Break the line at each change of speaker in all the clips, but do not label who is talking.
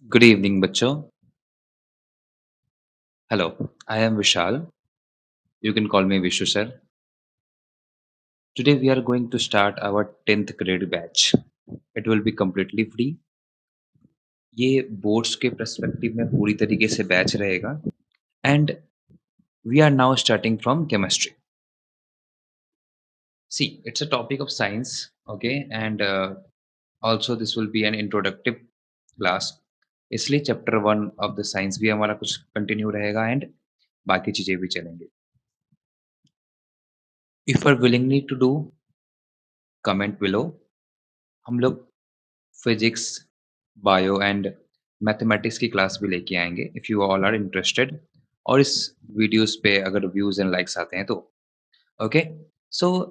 Good evening, बच्चों. Hello, I am Vishal. You can call me Vishu sir. Today we are going to start our 10th grade batch. It will be completely free. ये boards के perspective में पूरी तरीके से batch रहेगा and we are now starting from chemistry. See, it's a topic of science, okay, and also this will be an introductive class. इसलिए chapter 1 of the science भी हमारा कुछ कंटिन्यू रहेगा एंड बाकी चीज़ें भी चलेंगे. If are willingly to do comment below. हम लोग फिजिक्स, बायो एंड मैथमेटिक्स की क्लास भी लेके आएँगे if you all are interested और इस वीडियोज़ पे अगर व्यूज़ एंड लाइक्स आते हैं तो। ओके? सो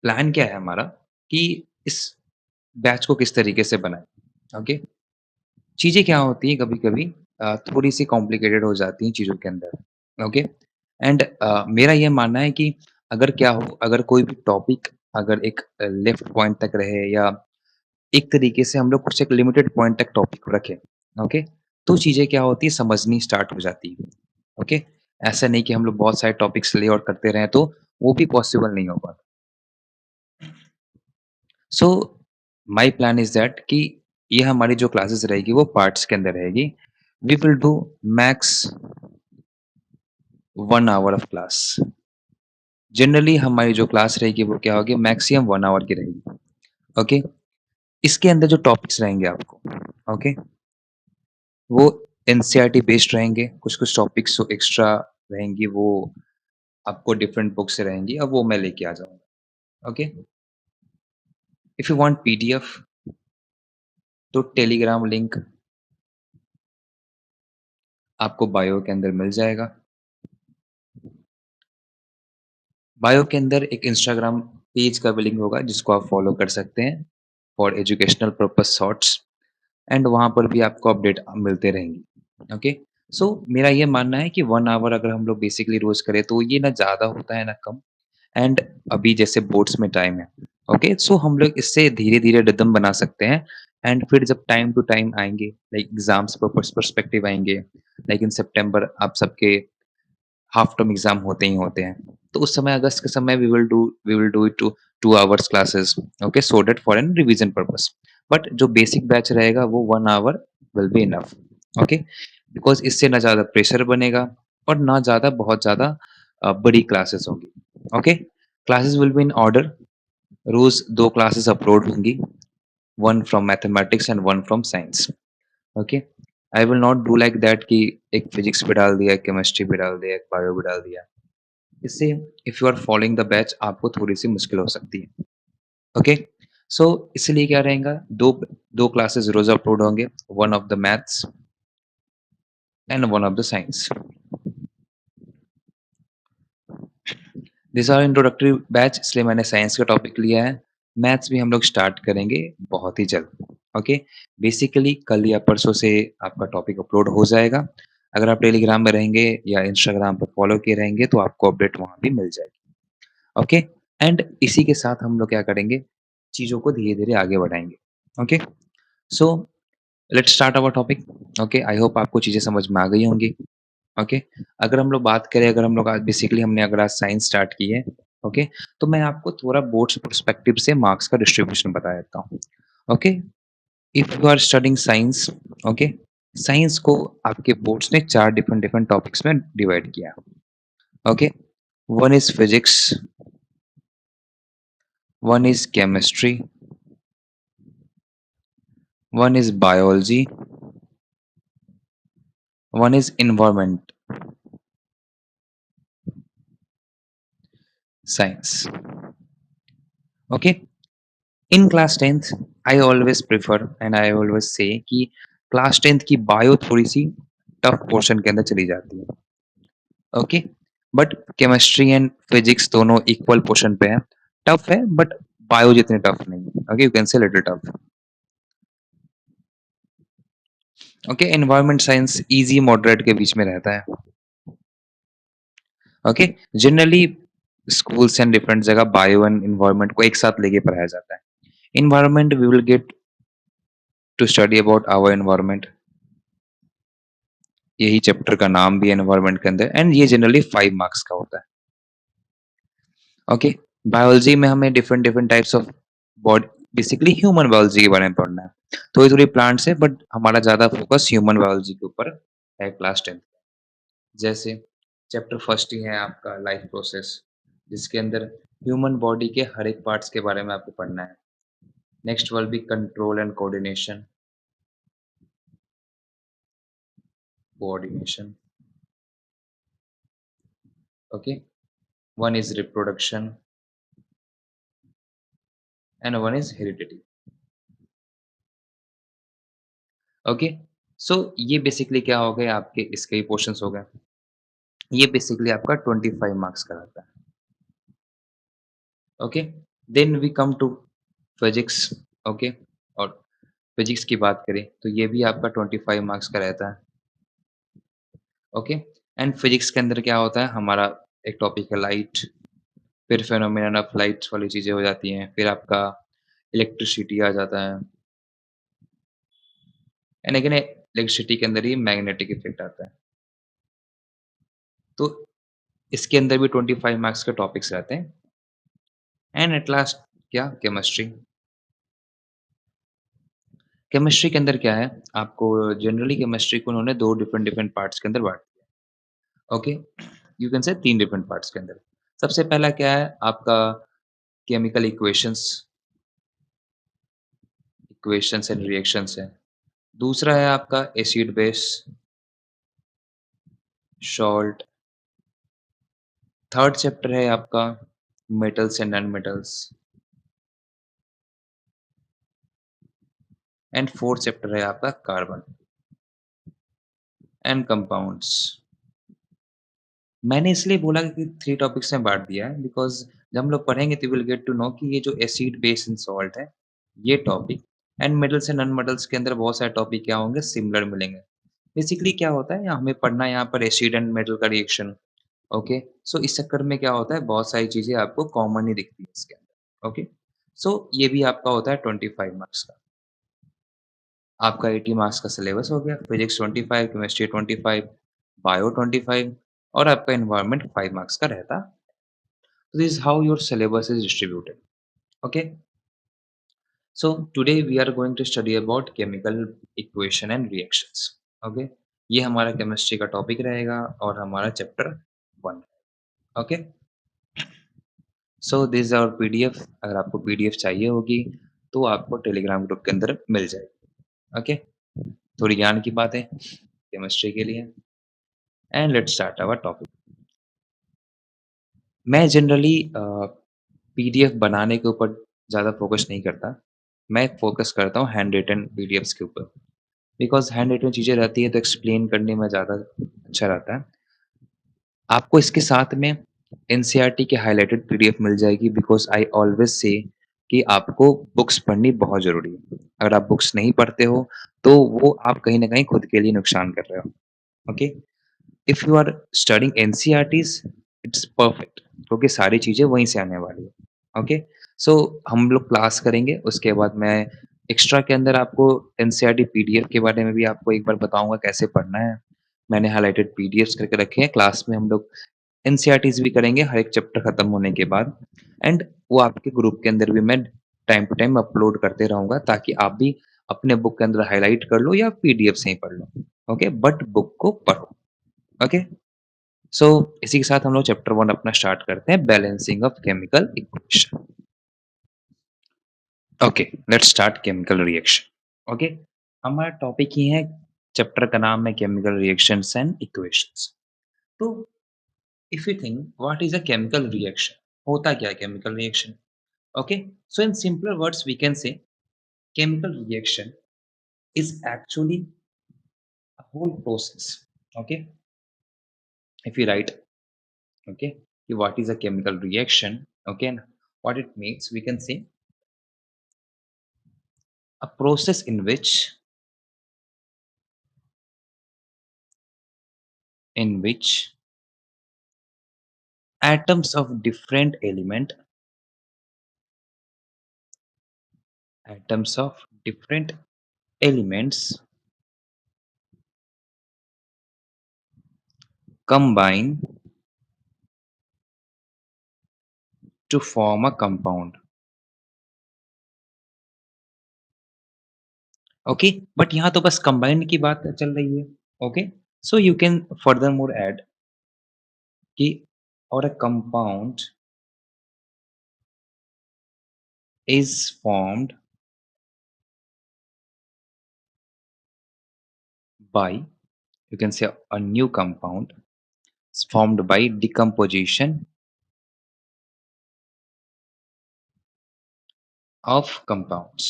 प्लान क्या है हमारा कि इस बैच को किस तरीके से बनाएँ, ओके? चीज़ें क्या होती हैं कभी-कभी थोड़ी-सी कॉम्प्लिकेटेड हो जाती हैं चीज़ों के अंदर, ओके? एंड मेरा ये मानना है कि अगर क्या हो अगर कोई भी टॉपिक अगर एक लेफ्ट पॉइंट तक रहे या एक तरीके से हम लोग कुछ एक लिमिटेड पॉइंट तक टॉपिक को रखें, ओके? तो चीज़ें क्या होती है समझनी स्टार्ट हो जाती है, ओके? ऐसा नहीं कि हम लोग बहुत सारे टॉपिक्स लिए और करते रहें तो वो भी पॉसिबल नहीं हो पाता। So my plan is that कि ये हमारी जो क्लासेस रहेगी वो पार्ट्स के अंदर रहेगी। We will do max 1 hour of class. Generally हमारी जो क्लास रहेगी वो क्या होगी मैक्सिमम 1 आवर की रहेगी, ओके? इसके अंदर जो टॉपिक्स रहेंगे आपको, ओके? वो एनसीईआरटी बेस्ड रहेंगे, कुछ-कुछ टॉपिक्स जो एक्स्ट्रा रहेंगी वो आपको डिफरेंट बुक से रहेंगी, अब वो मैं लेके आ जाऊँगा, okay? If you want PDF तो टेलीग्राम लिंक आपको बायो के अंदर मिल जाएगा। बायो के अंदर एक इंस्टाग्राम पेज का भी लिंक होगा जिसको आप फॉलो कर सकते हैं for educational purpose shorts and वहाँ पर भी आपको अपडेट मिलते रहेंगी, ओके? सो मेरा ये मानना है कि 1 आवर अगर हम लोग बेसिकली रोज़ करें तो ये ना ज़्यादा होता है ना कम। एंड अभी जैसे बोर्ड्स में टाइम है, ओके? सो हम लोग इससे धीरे-धीरे रिदम बना सकते हैं एंड फिर जब टाइम टू टाइम आएँगे, लाइक एग्ज़ाम्स पर्सपेक्टिव आएँगे, लाइक इन सितंबर आप सबके हाफ टर्म एग्ज़ाम होते ही होते हैं। तो उस समय अगस्त के समय we will do it to 2 hours classes, okay? So that for an revision purpose. But जो बेसिक बैच रहेगा वो 1 hour will be enough, okay? Because इससे ना ज़्यादा प्रेशर बनेगा और ना ज़्यादा बहुत ज़्यादा बड़ी क्लासेस होंगी, okay? Classes will be in order, रोज़ 2 क्लासेस अपलोड होंगी, 1 from mathematics and 1 from science, okay? I will not do like that कि एक फिजिक्स पे डाल दिया, एक केमिस्ट्री पे डाल दिया, एक बायो पे डाल दिया। इससे if you are following the batch आपको थोड़ी-सी मुश्किल हो सकती है, ओके? सो इसलिए क्या रहेगा 2 क्लासेस रोज़ अपलोड होंगे, 1 of the maths and 1 of the science. This are introductory batch इसलिए मैंने साइंस का टॉपिक लिया है। मैथ्स भी हम लोग स्टार्ट करेंगे बहुत ही जल्द, ओके? बेसिकली कल या परसों से आपका टॉपिक अपलोड हो जाएगा। अगर आप टेलीग्राम में रहेंगे या इंस्टाग्राम पे फॉलो किए रहेंगे तो आपको अपडेट वहाँ भी मिल जाएगी, ओके? एंड इसी के साथ हम लोग क्या करेंगे, चीज़ों को धीरे-धीरे आगे बढ़ाएँगे, okay? So let's start our topic, okay? I hope आपको चीज़ें समझ में आ गई होंगी। ओके, अगर हम लोग बात करें अगर हम लोग आज बेसिकली हमने अगर आज साइंस स्टार्ट की है, ओके, तो मैं आपको थोड़ा बोर्ड्स पर्सपेक्टिव से मार्क्स का डिस्ट्रीब्यूशन बता देता हूँ, okay. If you are studying science, okay, science को आपके बोर्ड्स ने 4 डिफरेंट डिफरेंट टॉपिक्स में डिवाइड किया, okay. One is physics, one is chemistry, one is biology, one is environment science, okay. In class 10th I always prefer and I always say कि class 10th की bio थोड़ी-सी tough portion के अंदर चली जाती है, okay? But chemistry and physics दोनों equal portion पे हैं। टफ है बट बायो जितनी टफ नहीं है, okay? You can say little tough, okay? Environment science easy moderate के बीच में रहता है, okay? Generally schools and different जगह बायो एंड एनवायरनमेंट को एक साथ लेके पढ़ाया जाता है। Environment we will get to study about our environment, यही चैप्टर का नाम भी है एनवायरनमेंट के अंदर एंड ये जनरली 5 मार्क्स का होता है। ओके, बायोलॉजी में हमें different different types of body basically human biology के बारे में पढ़ना है। थोड़ी-थोड़ी प्लांट्स है बट हमारा ज़्यादा फोकस ह्यूमन बायोलॉजी के ऊपर है क्लास 10। जैसे चैप्टर फर्स्ट ही है आपका लाइफ प्रोसेस जिसके अंदर ह्यूमन बॉडी के हर एक पार्ट्स के बारे में आपको पढ़ना है। Next will be control and coordination, coordination, okay? One is reproduction and one is heredity. Okay, so ये बेसिकली क्या हो गए आपके इसके ही पोर्शंस हो गए। ये बेसिकली आपका 25 मार्क्स का रहता है। Okay, then we come to physics. Okay, और फिजिक्स की बात करें तो ये भी आपका 25 मार्क्स का रहता है। ओके, एंड फिजिक्स के अंदर क्या होता है हमारा एक टॉपिक है लाइट, फिर फेनोमेनन ऑफ लाइट वाली चीजें हो जाती हैं, फिर आपका इलेक्ट्रिसिटी आ जाता है एंड अगेन इलेक्ट्रिसिटी के अंदर ही मैग्नेटिक इफेक्ट आता है। तो इसके अंदर भी 25 मार्क्स के टॉपिक्स रहते हैं एंड एट लास्ट क्या केमिस्ट्री। केमिस्ट्री के अंदर क्या है आपको जनरली केमिस्ट्री को उन्होंने 2 डिफरेंट डिफरेंट पार्ट्स के अंदर बाँट दिया। ओके, यू कैन से 3 डिफरेंट पार्ट्स के अंदर। सबसे पहला क्या है आपका chemical equations, equations and reactions है। दूसरा है आपका acid base, salt. Third chapter है आपका metals and non metals and fourth chapter है आपका कार्बन एंड कंपाउंड्स। मैंने इसलिए बोला कि 3 टॉपिक्स में बाँट दिया है बिकॉज़ जब हम लोग पढ़ेंगे तो विल गेट टू नो कि ये जो एसिड, बेस एंड सॉल्ट है, ये topic and metals and non metals के अंदर बहुत सारे टॉपिक क्या होंगे सिमिलर मिलेंगे। बेसिकली क्या होता है हमें पढ़ना है यहाँ पर एसिड एंड मेटल का रिएक्शन, ओके? सो इस चक्कर में क्या होता है बहुत सारी चीज़ें आपको कॉमन ही दिखती है इसके अंदर, ओके? सो ये भी आपका होता है 25 मार्क्स का। आपका 80 मार्क्स का सिलेबस हो गया, फिजिक्स 25, केमिस्ट्री 25, बायो 25 और आपका एनवायरनमेंट 5 मार्क्स का रहता। This is how your syllabus is distributed. Okay. So today we are going to study about chemical equation and reactions. Okay. ये हमारा केमिस्ट्री का टॉपिक रहेगा और हमारा chapter 1। Okay, so this is our PDF. अगर आपको पीडीएफ चाहिए होगी तो आपको टेलीग्राम ग्रुप के अंदर मिल जाएगी। ओके, थोड़ी ज्ञान की बातें केमिस्ट्री के लिए and let's start our topic. मैं जनरली पीडीएफ बनाने के ऊपर ज़्यादा फोकस नहीं करता। मैं फ़ोकस करता हूँ हैंड रिटन पीडीएफ्स के ऊपर। बिकॉज़ हैंड रिटन चीज़ें रहती हैं तो एक्सप्लेन करने में ज़्यादा अच्छा रहता है। आपको इसके साथ में एनसीईआरटी की हाइलाइटेड पीडीएफ मिल जाएगी बिकॉज़ आई ऑलवेज़ से कि आपको बुक्स पढ़नी बहुत ज़रूरी है। अगर आप बुक्स नहीं पढ़ते हो, तो वो आप कहीं न कहीं खुद के लिए नुकसान कर रहे हो। Okay? If you are studying NCERTs it's perfect क्योंकि सारी चीज़ें वहीं से आने वाली है। ओके? सो हम लोग क्लास करेंगे, उसके बाद मैं एक्स्ट्रा के अंदर आपको एनसीईआरटी पीडीएफ के बारे में भी आपको एक बार बताऊँगा कैसे पढ़ना है। मैंने हाइलाइटेड पीडीएफ्स करके रखे हैं, क्लास में हम लोग एनसीईआरटीज़ भी करेंगे हर एक चैप्टर खत्म होने के बाद एंड वो आपके ग्रुप के अंदर भी मैं टाइम टू टाइम अपलोड करते रहूँगा ताकि आप भी अपने बुक के अंदर हाइलाइट कर लो या पीडीएफ से ही पढ़ लो। ओके? बट बुक को पढ़ो। ओके? सो इसी के साथ हम लोग चैप्टर 1 अपना स्टार्ट करते हैं balancing of chemical equation. Okay, let's start chemical reaction. Okay, हमारा टॉपिक ही है, चैप्टर का नाम है केमिकल रिएक्शंस एंड इक्वेशंस। तो if you think what is a chemical reaction, होता क्या है chemical reaction? Okay, so in simpler words we can say chemical reaction is actually a whole process. Okay, if you write, okay, what is a chemical reaction, okay, and what it means, we can say a process in which atoms of different atoms of different elements combine to form a compound. Okay, but यहाँ तो बस combined की बात चल रही है। Okay, so you can further more add कि और a compound is formed by, you can say a new compound is formed by decomposition of compounds.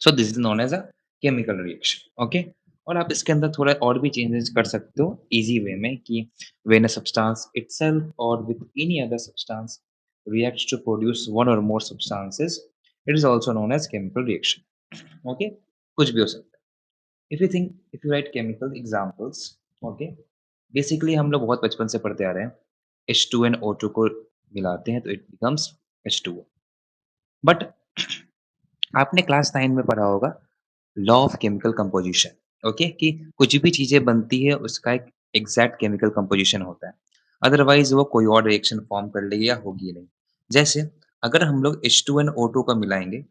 So this is known as a chemical reaction. Okay, और आप इसके अंदर थोड़ा और भी changes कर सकते हो इजी वे में कि when a substance itself or with any other substance reacts to produce one or more substances, it is also known as chemical reaction. Okay, कुछ भी हो सकता है। If you think, if you write chemical examples, okay, basically हम लोग बहुत बचपन से पढ़ते आ रहे हैं H2 and O2 को मिलाते हैं तो इट बिकम्स H2O। बट आपने क्लास 9 में पढ़ा होगा law of chemical composition. Okay, कि कुछ भी चीजें बनती है उसका एक एग्जैक्ट केमिकल कंपोजिशन होता है, अदरवाइज वो कोई और रिएक्शन फॉर्म कर लेगी या होगी नहीं। जैसे अगर हम लोग H2 एंड O2 का मिलाएंगे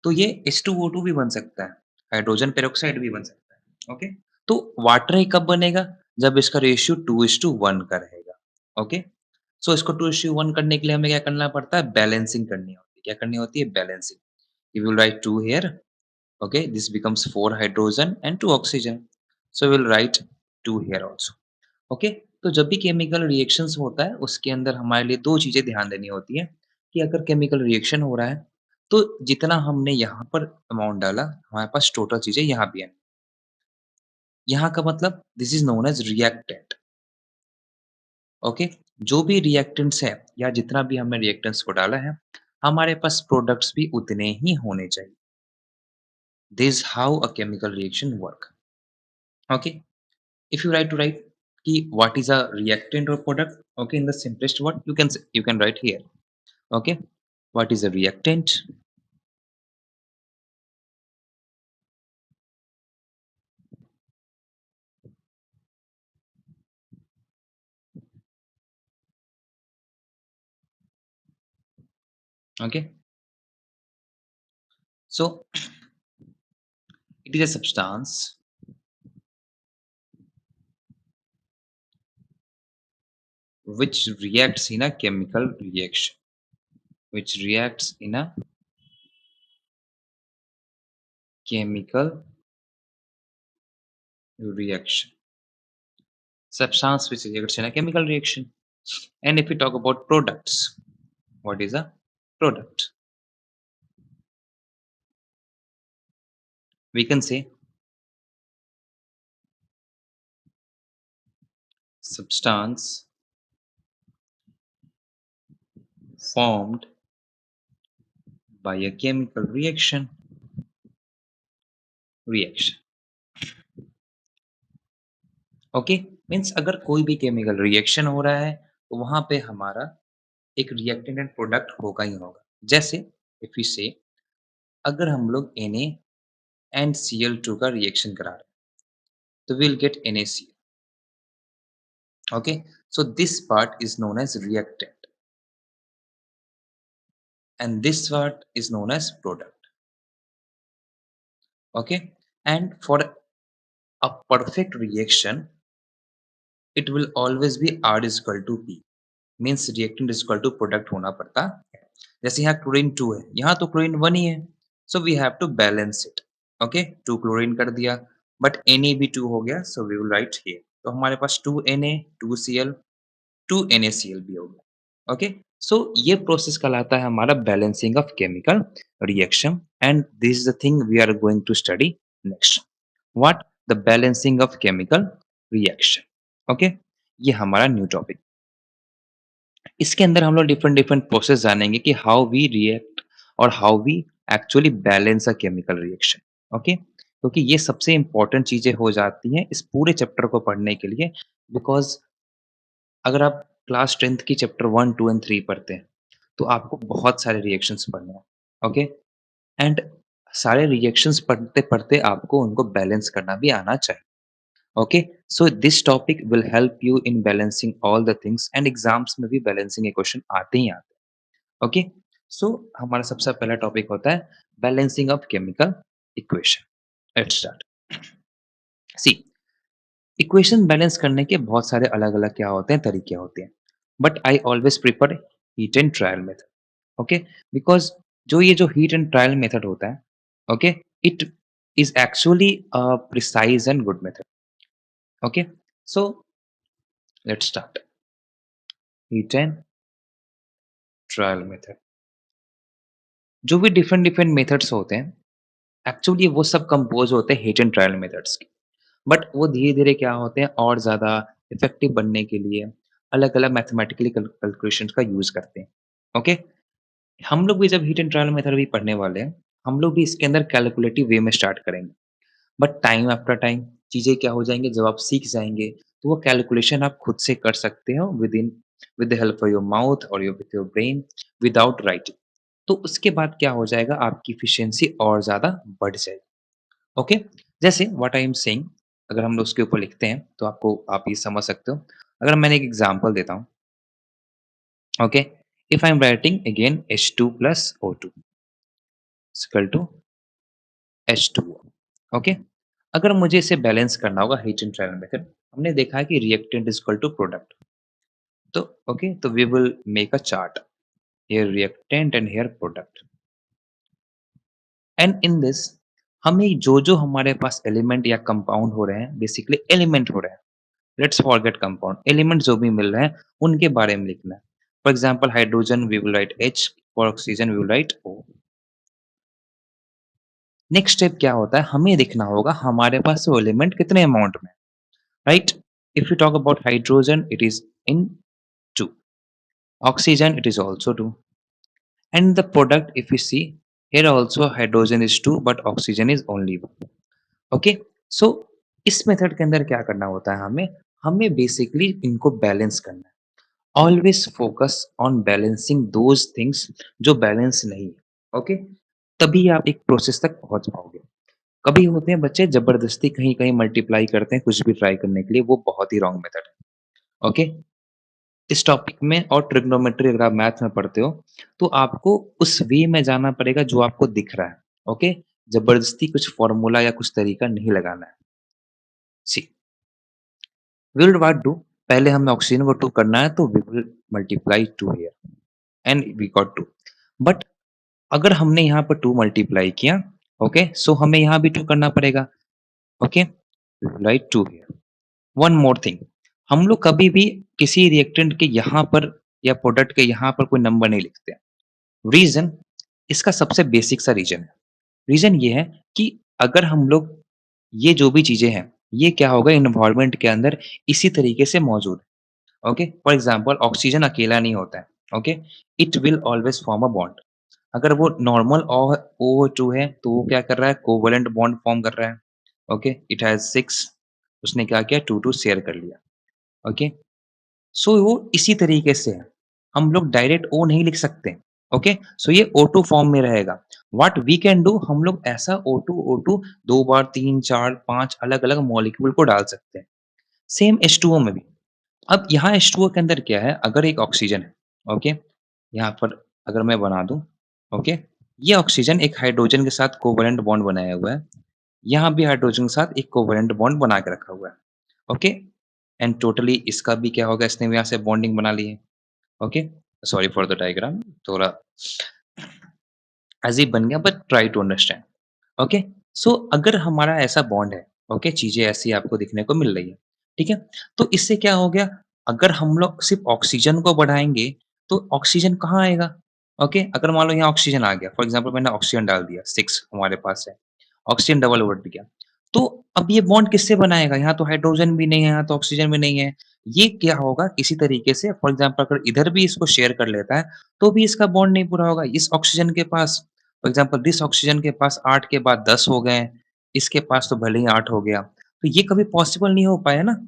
तो ये H2O2 भी बन सकता है, हाइड्रोजन पेरोक्साइड भी बन सकता है। ओके, तो वाटर ही कब बनेगा जब इसका रेशियो 2:1 का रहेगा। ओके, सो इसको 2:1 करने के लिए हमें क्या करना पड़ता है, बैलेंसिंग करनी होती है। क्या करनी होती है, balancing. You will write 2 here, okay, this becomes 4 hydrogen and 2 oxygen, so we'll write 2 here also। okay, तो जब भी केमिकल रिएक्शंस होता है उसके अंदर हमारे लिए दो चीजें ध्यान देनी होती है कि अगर केमिकल रिएक्शन हो रहा है तो जितना हमने यहाँ पर अमाउंट डाला हमारे पास टोटल चीजें यहाँ भी है। यहाँ का मतलब this is known as reactant. Okay, जो भी रिएक्टेंट्स है या जितना भी हमने रिएक्टेंट्स को डाला है हमारे पास प्रोडक्ट्स भी उतने ही होने चाहिए। This how a chemical reaction work. Okay, if you write to write ki what is a reactant or product, okay, in the simplest word you can say, you can write here, okay, what is a reactant, okay, so it is a substance which reacts in a chemical reaction, which reacts in a chemical reaction, substance which reacts in a chemical reaction. And if we talk about products, what is a product, we can say substance formed by a chemical reaction। Okay, means अगर कोई भी chemical reaction हो रहा है तो वहां पे हमारा एक रिएक्टेंट एंड प्रोडक्ट होगा ही होगा। जैसे इफ यू से अगर हम लोग Na and Cl2 का रिएक्शन करा रहे हैं तो will get NaCl। Okay, so this part is known as reactant and this part is known as product. Okay, and for a perfect reaction it will always be R is equal to P, means reactant is equal to product होना पड़ता है। जैसे यहाँ chlorine 2 है, यहाँ तो chlorine 1 ही है, so we have to balance it. Okay, 2 chlorine कर दिया, बट Na भी 2 हो गया, so we will write here. तो हमारे पास 2 Na, 2 Cl, 2 NaCl भी हो गया। ओके, सो ये प्रोसेस कहलाता है हमारा balancing of chemical reaction, and this is the thing we are going to study next. What, the balancing of chemical reaction. Okay, ये हमारा न्यू टॉपिक। इसके अंदर हम लोग डिफरेंट डिफरेंट प्रोसेस जानेंगे कि हाउ वी रिएक्ट और how we actually balance a chemical reaction. Okay, क्योंकि ये सबसे इंपॉर्टेंट चीजें हो जाती हैं इस पूरे चैप्टर को पढ़ने के लिए। बिकॉज अगर आप क्लास 10th की चैप्टर 1, 2 एंड 3 पढ़ते हैं तो आपको बहुत सारे रिएक्शंस पढ़ने हैं। ओके, एंड सारे रिएक्शंस पढ़ते पढ़ते आपको उनको बैलेंस करना भी आना चाहिए। Okay, so this topic will help you in balancing all the things and exams में भी बैलेंसिंग के क्वेश्चन आते ही आते हैं। ओके, सो हमारा सबसे पहला टॉपिक होता है balancing of chemical equation. Let's start. See, equation balance करने के बहुत सारे अलग-अलग क्या होते हैं, तरीके होते हैं। But I always prefer heat and trial method. Okay, because जो हीट एंड ट्रायल मेथड होता है, okay, it is actually a precise and good method. Okay, so let's start. Heat and trial method. जो भी different different methods होते हैं, actually वो सब compose होते हैं हीट एंड ट्रायल मेथड्स के। बट वो धीरे-धीरे क्या होते हैं और ज़्यादा इफ़ेक्टिव बनने के लिए अलग-अलग मैथमेटिकली कैलकुलेशंस का यूज़ करते हैं। ओके? हम लोग भी जब हीट एंड ट्रायल मेथड भी पढ़ने वाले हैं, हम लोग भी इसके अंदर कैलकुलेटिव वे में स्टार्ट करेंगे। बट टाइम आफ्टर टाइम चीज़ें क्या हो जाएँगी, जब आप सीख जाएँगे, तो वो कैलकुलेशन आप खुद से कर सकते हो with the help of your mouth और with your brain without writing. तो उसके बाद क्या हो जाएगा, आपकी एफिशिएंसी और ज़्यादा बढ़ जाएगी। ओके? जैसे व्हाट आई एम सेइंग, अगर हम लोग उसके ऊपर लिखते हैं, तो आप ये समझ सकते हो। अगर मैंने एक एग्ज़ाम्पल देता हूँ, okay? If I am writing again H2 plus O2 is equal to H2O। Okay? अगर मुझे इसे बैलेंस करना होगा हीट एंड ट्रायल मेथड, हमने देखा है कि reactant is equal to product. तो ओके, तो we will make a chart, here reactant and here product, and in this हमें जो हमारे पास एलिमेंट या कंपाउंड हो रहे हैं, बेसिकली एलिमेंट हो रहे हैं, लेट्स फॉरगेट कंपाउंड, एलिमेंट जो भी मिल रहे हैं उनके बारे में लिखना है। For example hydrogen we will write H, for oxygen we will write O। Next step क्या होता है, हमें देखना होगा हमारे पास वो एलिमेंट कितने अमाउंट में, right? If you talk about hydrogen it is in 2, oxygen it is also 2, and the product if you see, here also hydrogen is 2 but oxygen is only 1। Okay, सो इस मेथड के अंदर क्या करना होता है, हमें हमें बेसिकली इनको बैलेंस करना है। Always focus on balancing those things जो बैलेंस नहीं है। ओके, तभी आप एक प्रोसेस तक पहुंच पाओगे। कभी होते हैं बच्चे जबरदस्ती कहीं कहीं मल्टीप्लाई करते हैं कुछ भी ट्राई करने के लिए, वो बहुत ही रॉन्ग मेथड है। ओके, इस टॉपिक में और ट्रिग्नोमेट्री अगर आप मैथ में पढ़ते हो, तो आपको उस वे में जाना पड़ेगा जो आपको दिख रहा है। ओके, जबरदस्ती कुछ फॉर्मूला या कुछ तरीका नहीं लगाना है। See, we will what do, पहले हमें ऑक्सीजन को 2 करना है, तो we will multiply 2 here and we got 2। But अगर हमने यहाँ पर 2 मल्टीप्लाई किया, ओके, सो हमें यहाँ भी 2 करना पड़ेगा। Okay, we will write 2 here. One more thing, हम लोग कभी भी किसी रिएक्टेंट के यहाँ पर या प्रोडक्ट के यहाँ पर कोई नंबर नहीं लिखते हैं। रीज़न, इसका सबसे बेसिक सा रीज़न है। रीज़न ये है कि अगर हम लोग ये जो भी चीज़ें हैं, ये क्या होगा एनवायरनमेंट के अंदर इसी तरीके से मौजूद है। ओके? फॉर एग्ज़ाम्पल ऑक्सीजन अकेला नहीं होता है। Okay? It will always form a bond. अगर वो नॉर्मल OH2 है, तो वो क्या कर रहा है? कोवैलेंट बॉन्ड फॉर्म कर रहा है। ओके? इट हैज़ 6, उसने क्या किया 2-2 शेयर कर लिया। ओके? सो वो इसी तरीके से है। हम लोग डायरेक्ट ओ नहीं लिख सकते। ओके, सो ये O2 फॉर्म में रहेगा। व्हाट वी कैन डू, हम लोग ऐसा O2 2 बार 3 4 5 अलग-अलग मॉलिक्यूल को डाल सकते हैं। सेम H2O में भी। अब यहाँ H2O के अंदर क्या है, अगर एक ऑक्सीजन है, ओके, यहाँ पर अगर मैं बना दूँ, ओके, ये ऑक्सीजन एक हाइड्रोजन के साथ कोवैलेंट बॉन्ड बनाया हुआ है। यहाँ भी हाइड्रोजन के साथ एक कोवैलेंट बॉन्ड बना के रखा हुआ है। ओके, एंड टोटली इसका भी क्या होगा, इसने भी यहाँ से बॉन्डिंग बना ली है। Okay, sorry for the diagram, थोड़ा अजीब बन गया but try to understand. Okay, so अगर हमारा ऐसा बॉन्ड है, ओके, चीजें ऐसी आपको दिखने को मिल रही है, ठीक है, तो इससे क्या हो गया, अगर हम लोग सिर्फ ऑक्सीजन को बढ़ाएंगे तो ऑक्सीजन कहाँ आएगा। ओके, अगर मान लो यहाँ ऑक्सीजन आ गया, फॉर एग्जाम्पल मैंने ऑक्सीजन डाल दिया 6 हमारे पास है, ऑक्सीजन डबल उलट गया, तो अब ये बॉन्ड किससे बनाएगा, यहाँ तो हाइड्रोजन भी नहीं है, यहाँ तो ऑक्सीजन भी नहीं है। ये क्या होगा, किसी तरीके से फॉर एग्जाम्पल अगर इधर भी इसको शेयर कर लेता है, तो भी इसका बॉन्ड नहीं पूरा होगा। इस ऑक्सीजन के पास, फॉर एग्जाम्पल दिस ऑक्सीजन के पास 8 के बाद 10 हो गए, इसके पास तो भले ही 8 हो गया, तो ये कभी पॉसिबल नहीं हो पाया ना।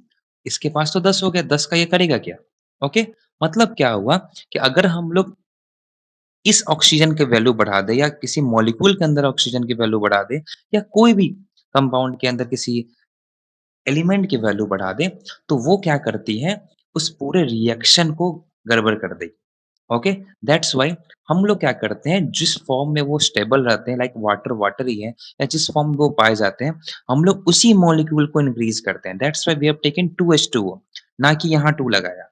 इसके पास तो 10 हो गया, 10 का ये करेगा क्या? ओके, मतलब क्या हुआ कि अगर हम लोग इस ऑक्सीजन के वैल्यू बढ़ा दें या किसी मॉलिक्यूल के अंदर ऑक्सीजन की वैल्यू बढ़ा दें या कोई भी कंपाउंड के अंदर किसी एलिमेंट की वैल्यू बढ़ा दें, तो वो क्या करती है, उस पूरे रिएक्शन को गड़बड़ कर देगी। ओके, दैट्स व्हाई हम लोग क्या करते हैं, जिस फॉर्म में वो स्टेबल रहते हैं लाइक वाटर वाटर ही है, या जिस फॉर्म में वो पाए जाते हैं, हम लोग उसी मॉलिक्यूल को इंक्रीज करते हैं। That's why we have taken 2H2O, ना कि यहाँ 2 लगाया।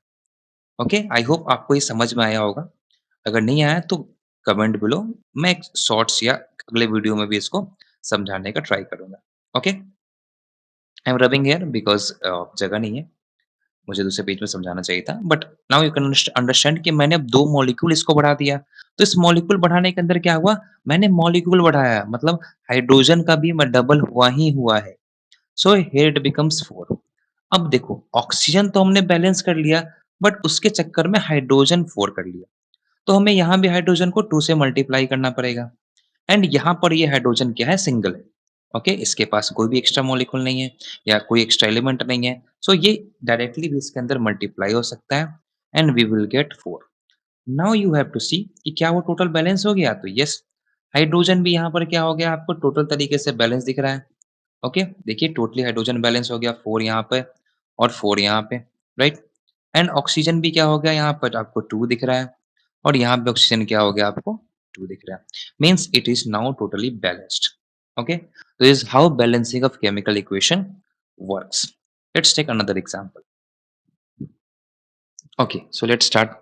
ओके, आई होप आपको ये समझ में आया होगा। अगर नहीं आया तो कमेंट बिलो, मैं एक शॉर्ट्स या अगले वीडियो में भी इसको समझाने का ट्राई करूंगा। Okay, I am rubbing here because जगह नहीं है, मुझे दूसरे पेज में समझाना चाहिए था, but now you can understand कि मैंने अब 2 मॉलिक्यूल इसको बढ़ा दिया। तो इस मॉलिक्यूल बढ़ाने के अंदर क्या हुआ, मैंने मॉलिक्यूल बढ़ाया, मतलब हाइड्रोजन का भी म डबल हुआ ही हुआ है। So here it becomes 4। अब देखो, ऑक्सीजन तो हमने बैलेंस कर लिया, बट उसके चक्कर में हाइड्रोजन 4 कर लिया। तो हमें यहाँ भी हाइड्रोजन को 2 से मल्टीप्लाई करना पड़ेगा। एंड यहाँ पर ये हाइड्रोजन क्या है, सिंगल है। ओके, इसके पास कोई भी एक्स्ट्रा मॉलिक्यूल नहीं है या कोई एक्स्ट्रा एलिमेंट नहीं है। सो ये डायरेक्टली भी इसके अंदर मल्टीप्लाई हो सकता है and we will get 4। Now you have to see कि क्या वो टोटल बैलेंस हो गया, तो यस, हाइड्रोजन भी यहाँ पर क्या हो गया, आपको टोटल तरीके से बैलेंस दिख रहा है। ओके, देखिए टोटली हाइड्रोजन बैलेंस हो गया, 4 यहाँ पे और 4 यहाँ पे, राइट। एंड ऑक्सीजन भी क्या हो गया, यहाँ पर आपको 2 दिख रहा है और यहाँ पे ऑक्सीजन क्या हो गया, आपको 2 दिख रहा है। Means it is now totally balanced. Okay, so this is how balancing of chemical equation works. Let's take another example. Okay, so let's start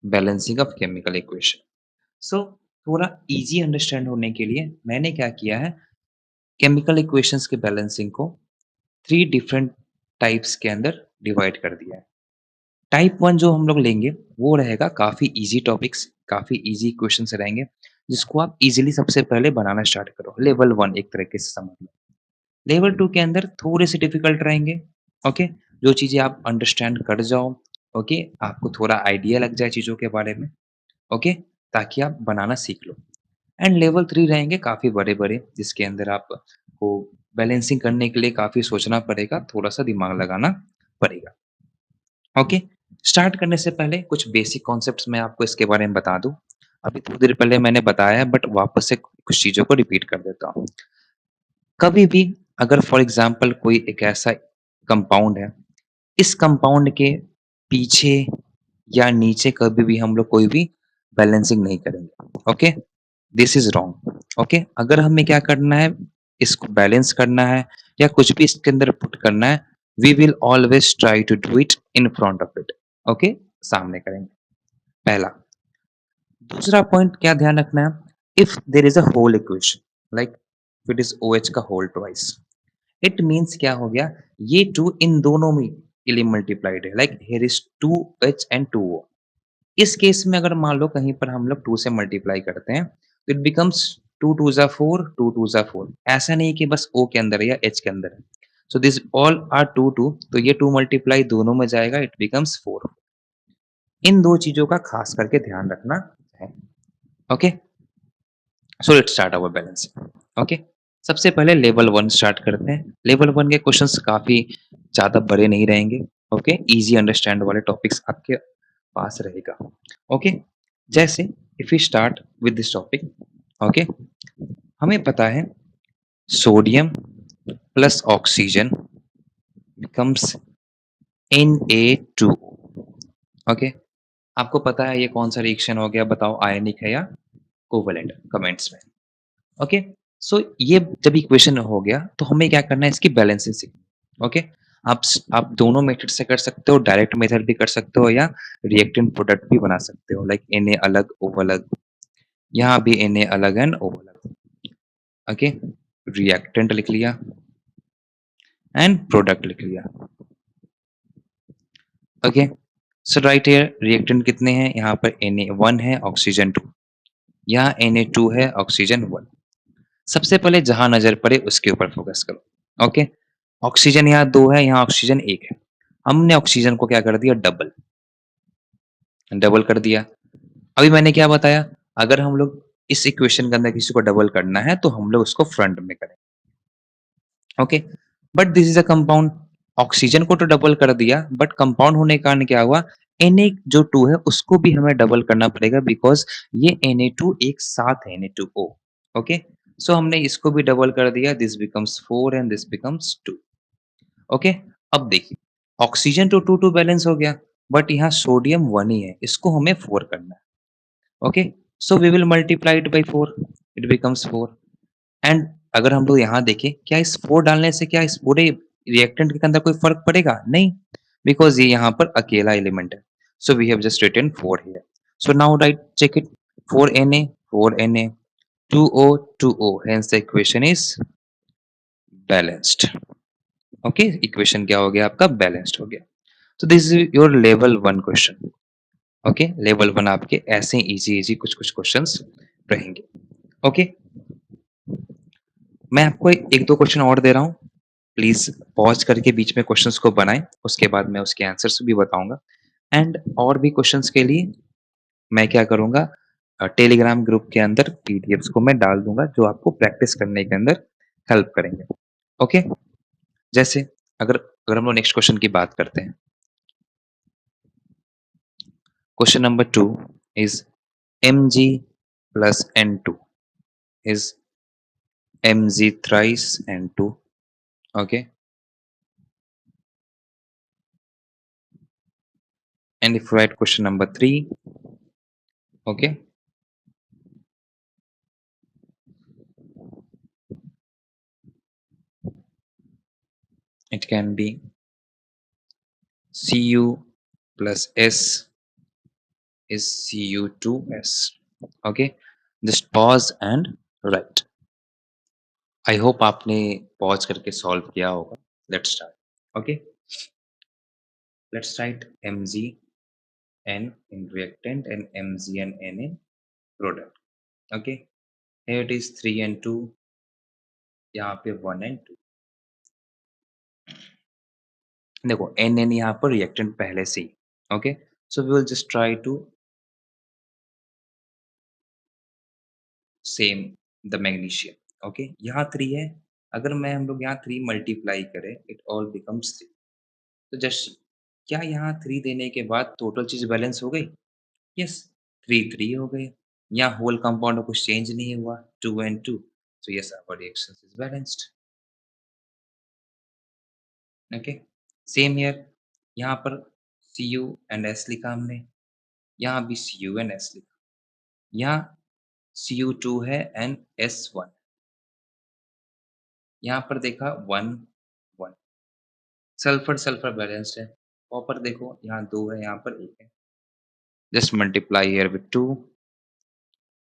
balancing of chemical equation. So थोड़ा इजी अंडरस्टैंड होने के लिए मैंने क्या किया है, chemical equations के balancing को 3 डिफरेंट टाइप्स के अंदर डिवाइड कर दिया है। टाइप 1 जो हम लोग लेंगे वो रहेगा काफ़ी ईज़ी टॉपिक्स, काफ़ी ईज़ी क्वेश्चंस रहेंगे, जिसको आप ईज़िली सबसे पहले बनाना स्टार्ट करो। लेवल 1 एक तरीके से समझ लो। लेवल 2 के अंदर थोड़े से डिफ़िकल्ट रहेंगे, ओके? जो चीज़ें आप अंडरस्टैंड कर जाओ, ओके? आपको थोड़ा आइडिया लग जाए चीज़ों के बारे में, ओके? ताकि आप बनाना सीख लो। एंड लेवल 3 रहेंगे काफ़ी बड़े-बड़े, जिसके अंदर आपको बैलेंसिंग करने के लिए काफ़ी सोचना पड़ेगा, थोड़ा-सा दिमाग लगाना पड़ेगा। ओके, स्टार्ट करने से पहले कुछ बेसिक कॉन्सेप्ट्स मैं आपको इसके बारे में बता दूं। अभी थोड़ी देर पहले मैंने बताया है, बट वापस से कुछ चीज़ों को रिपीट कर देता हूँ। कभी भी अगर फॉर एग्जांपल कोई एक ऐसा कंपाउंड है, इस कंपाउंड के पीछे या नीचे कभी भी हम लोग कोई भी बैलेंसिंग नहीं करेंगे। Okay, this is wrong. Okay, अगर हमें क्या करना है, इसको बैलेंस करना है या कुछ भी इसके अंदर पुट करना है, we will always try to do it in front of it. Okay, सामने करेंगे, पहला। दूसरा पॉइंट क्या ध्यान रखना है, if there is a whole equation like it is O H का होल ट्वाइस, इट मीन्स क्या हो गया, ये टू इन दोनों में के लिए मल्टीप्लाइड है, like here is 2H and 2O। इस केस में अगर मान लो कहीं पर हम लोग 2 से मल्टीप्लाई करते हैं, तो इट बिकम्स 2 2 ज़ा 4, 2 2 ज़ा 4। ऐसा नहीं कि बस O के अंदर है या H के अंदर है। सो दिस ऑल आर 2 2, तो ये 2 मल्टीप्लाई दोनों में जाएगा, इट बिकम्स 4। इन 2 चीज़ों का खास करके ध्यान रखना है। Okay, so let's start our balancing. Okay, सबसे पहले लेवल 1 स्टार्ट करते हैं। लेवल 1 के क्वेश्चंस काफ़ी ज़्यादा बड़े नहीं रहेंगे। ओके, ईज़ी अंडरस्टैंड वाले टॉपिक्स आपके पास रहेगा। ओके, जैसे if we start with this topic, okay, हमें पता है sodium plus oxygen becomes Na2। Okay, आपको पता है ये कौन सा रिएक्शन हो गया, बताओ आयनिक है या कोवैलेंट, कमेंट्स में। ओके, सो ये जब इक्वेशन हो गया तो हमें क्या करना है, इसकी बैलेंसिंग सीखनी। ओके, आप दोनों मेथड से कर सकते हो, डायरेक्ट मेथड भी कर सकते हो या रिएक्टेंट प्रोडक्ट भी बना सकते हो, लाइक Na अलग O अलग, यहाँ भी Na अलग एंड O अलग। ओके, रिएक्टेंट लिख लिया एंड प्रोडक्ट लिख लिया। Okay, so right here reactant कितने हैं, यहाँ पर Na1 है, ऑक्सीजन 2, यहाँ Na2 है, ऑक्सीजन 1। सबसे पहले जहां नजर पड़े उसके ऊपर फोकस करो। ओके, ऑक्सीजन यहाँ 2 है, यहाँ ऑक्सीजन 1 है। हमने ऑक्सीजन को क्या कर दिया, डबल डबल कर दिया। अभी मैंने क्या बताया, अगर हम लोग इस इक्वेशन के अंदर किसी को डबल करना है तो हम लोग उसको फ्रंट में करें। Okay, but this is a compound, oxygen को तो डबल कर दिया, बट कंपाउंड होने के कारण क्या हुआ, Na जो 2 है उसको भी हमें डबल करना पड़ेगा, बिकॉज ये Na2 एक साथ है, Na2O। ओके, सो हमने इसको भी डबल कर दिया, this becomes 4 and this becomes 2। Okay? अब देखिए, ऑक्सीजन तो 2-2 बैलेंस हो गया, बट यहाँ सोडियम 1 ही है, इसको हमें 4 करना है। Okay? So we will multiply it by 4, it becomes 4 and अगर हम लोग यहाँ देखें, क्या इस 4 डालने से क्या इस पूरे रिएक्टेंट के अंदर कोई फ़र्क पड़ेगा? नहीं, बिकॉज़ ये यहाँ पर अकेला एलिमेंट है। So we have just written 4 here. So now write check it 4Na, 4Na, 2O, 2O, hence the equation is balanced. Okay? Equation क्या हो गया आपका? बैलेंस्ड हो गया। तो this is your level 1 question. Okay? Level 1 आपके ऐसे ईज़ी-ईज़ी कुछ-कुछ क्वेश्चन्स रहेंगे। ओके? मैं आपको 1-2 क्वेश्चन और दे रहा हूँ। प्लीज़ पॉज़ करके बीच में क्वेश्चंस को बनाएँ, उसके बाद मैं उसके आंसर्स भी बताऊँगा। एंड और भी क्वेश्चंस के लिए मैं क्या करूँगा टेलीग्राम ग्रुप के अंदर पीडीएफ्स को मैं डाल दूँगा, जो आपको प्रैक्टिस करने के अंदर हेल्प करेंगे। ओके? जैसे अगर अगर हम लोग नेक्स्ट क्वेश्चन की बात करते हैं। Question number 2 is Mg plus N2 is Mg thrice N2. Okay? And if you write question number 3, okay, it can be Cu plus S is Cu2S. Okay, just pause and write. I hope आपने pause करके solve किया होगा. Let's start. Okay, let's write Mg N in reactant and Mg and N in product. Okay, here it is 3 and 2. यहाँ पे 1 and 2. देखो N यहाँ पर reactant पहले से ही okay so we will just try to same the magnesium okay यहाँ 3 है अगर मैं हम लोग यहाँ 3 मल्टीप्लाई करें इट ऑल बिकम्स 3 तो जस्ट क्या यहाँ 3 देने के बाद टोटल चीज बैलेंस हो गई यस 3 हो गए यहाँ होल कंपाउंड में कुछ चेंज नहीं हुआ 2 and 2 so yes our reaction is balanced okay same here यहाँ पर Cu एंड S लिखा हमने यहाँ भी Cu एंड S लिखा यहाँ Cu2 है एंड S1 यहाँ पर देखा 1 1 सल्फर सल्फर बैलेंस्ड है कॉपर देखो यहाँ 2 है यहाँ पर 1 है जस्ट मल्टीप्लाई हियर विद 2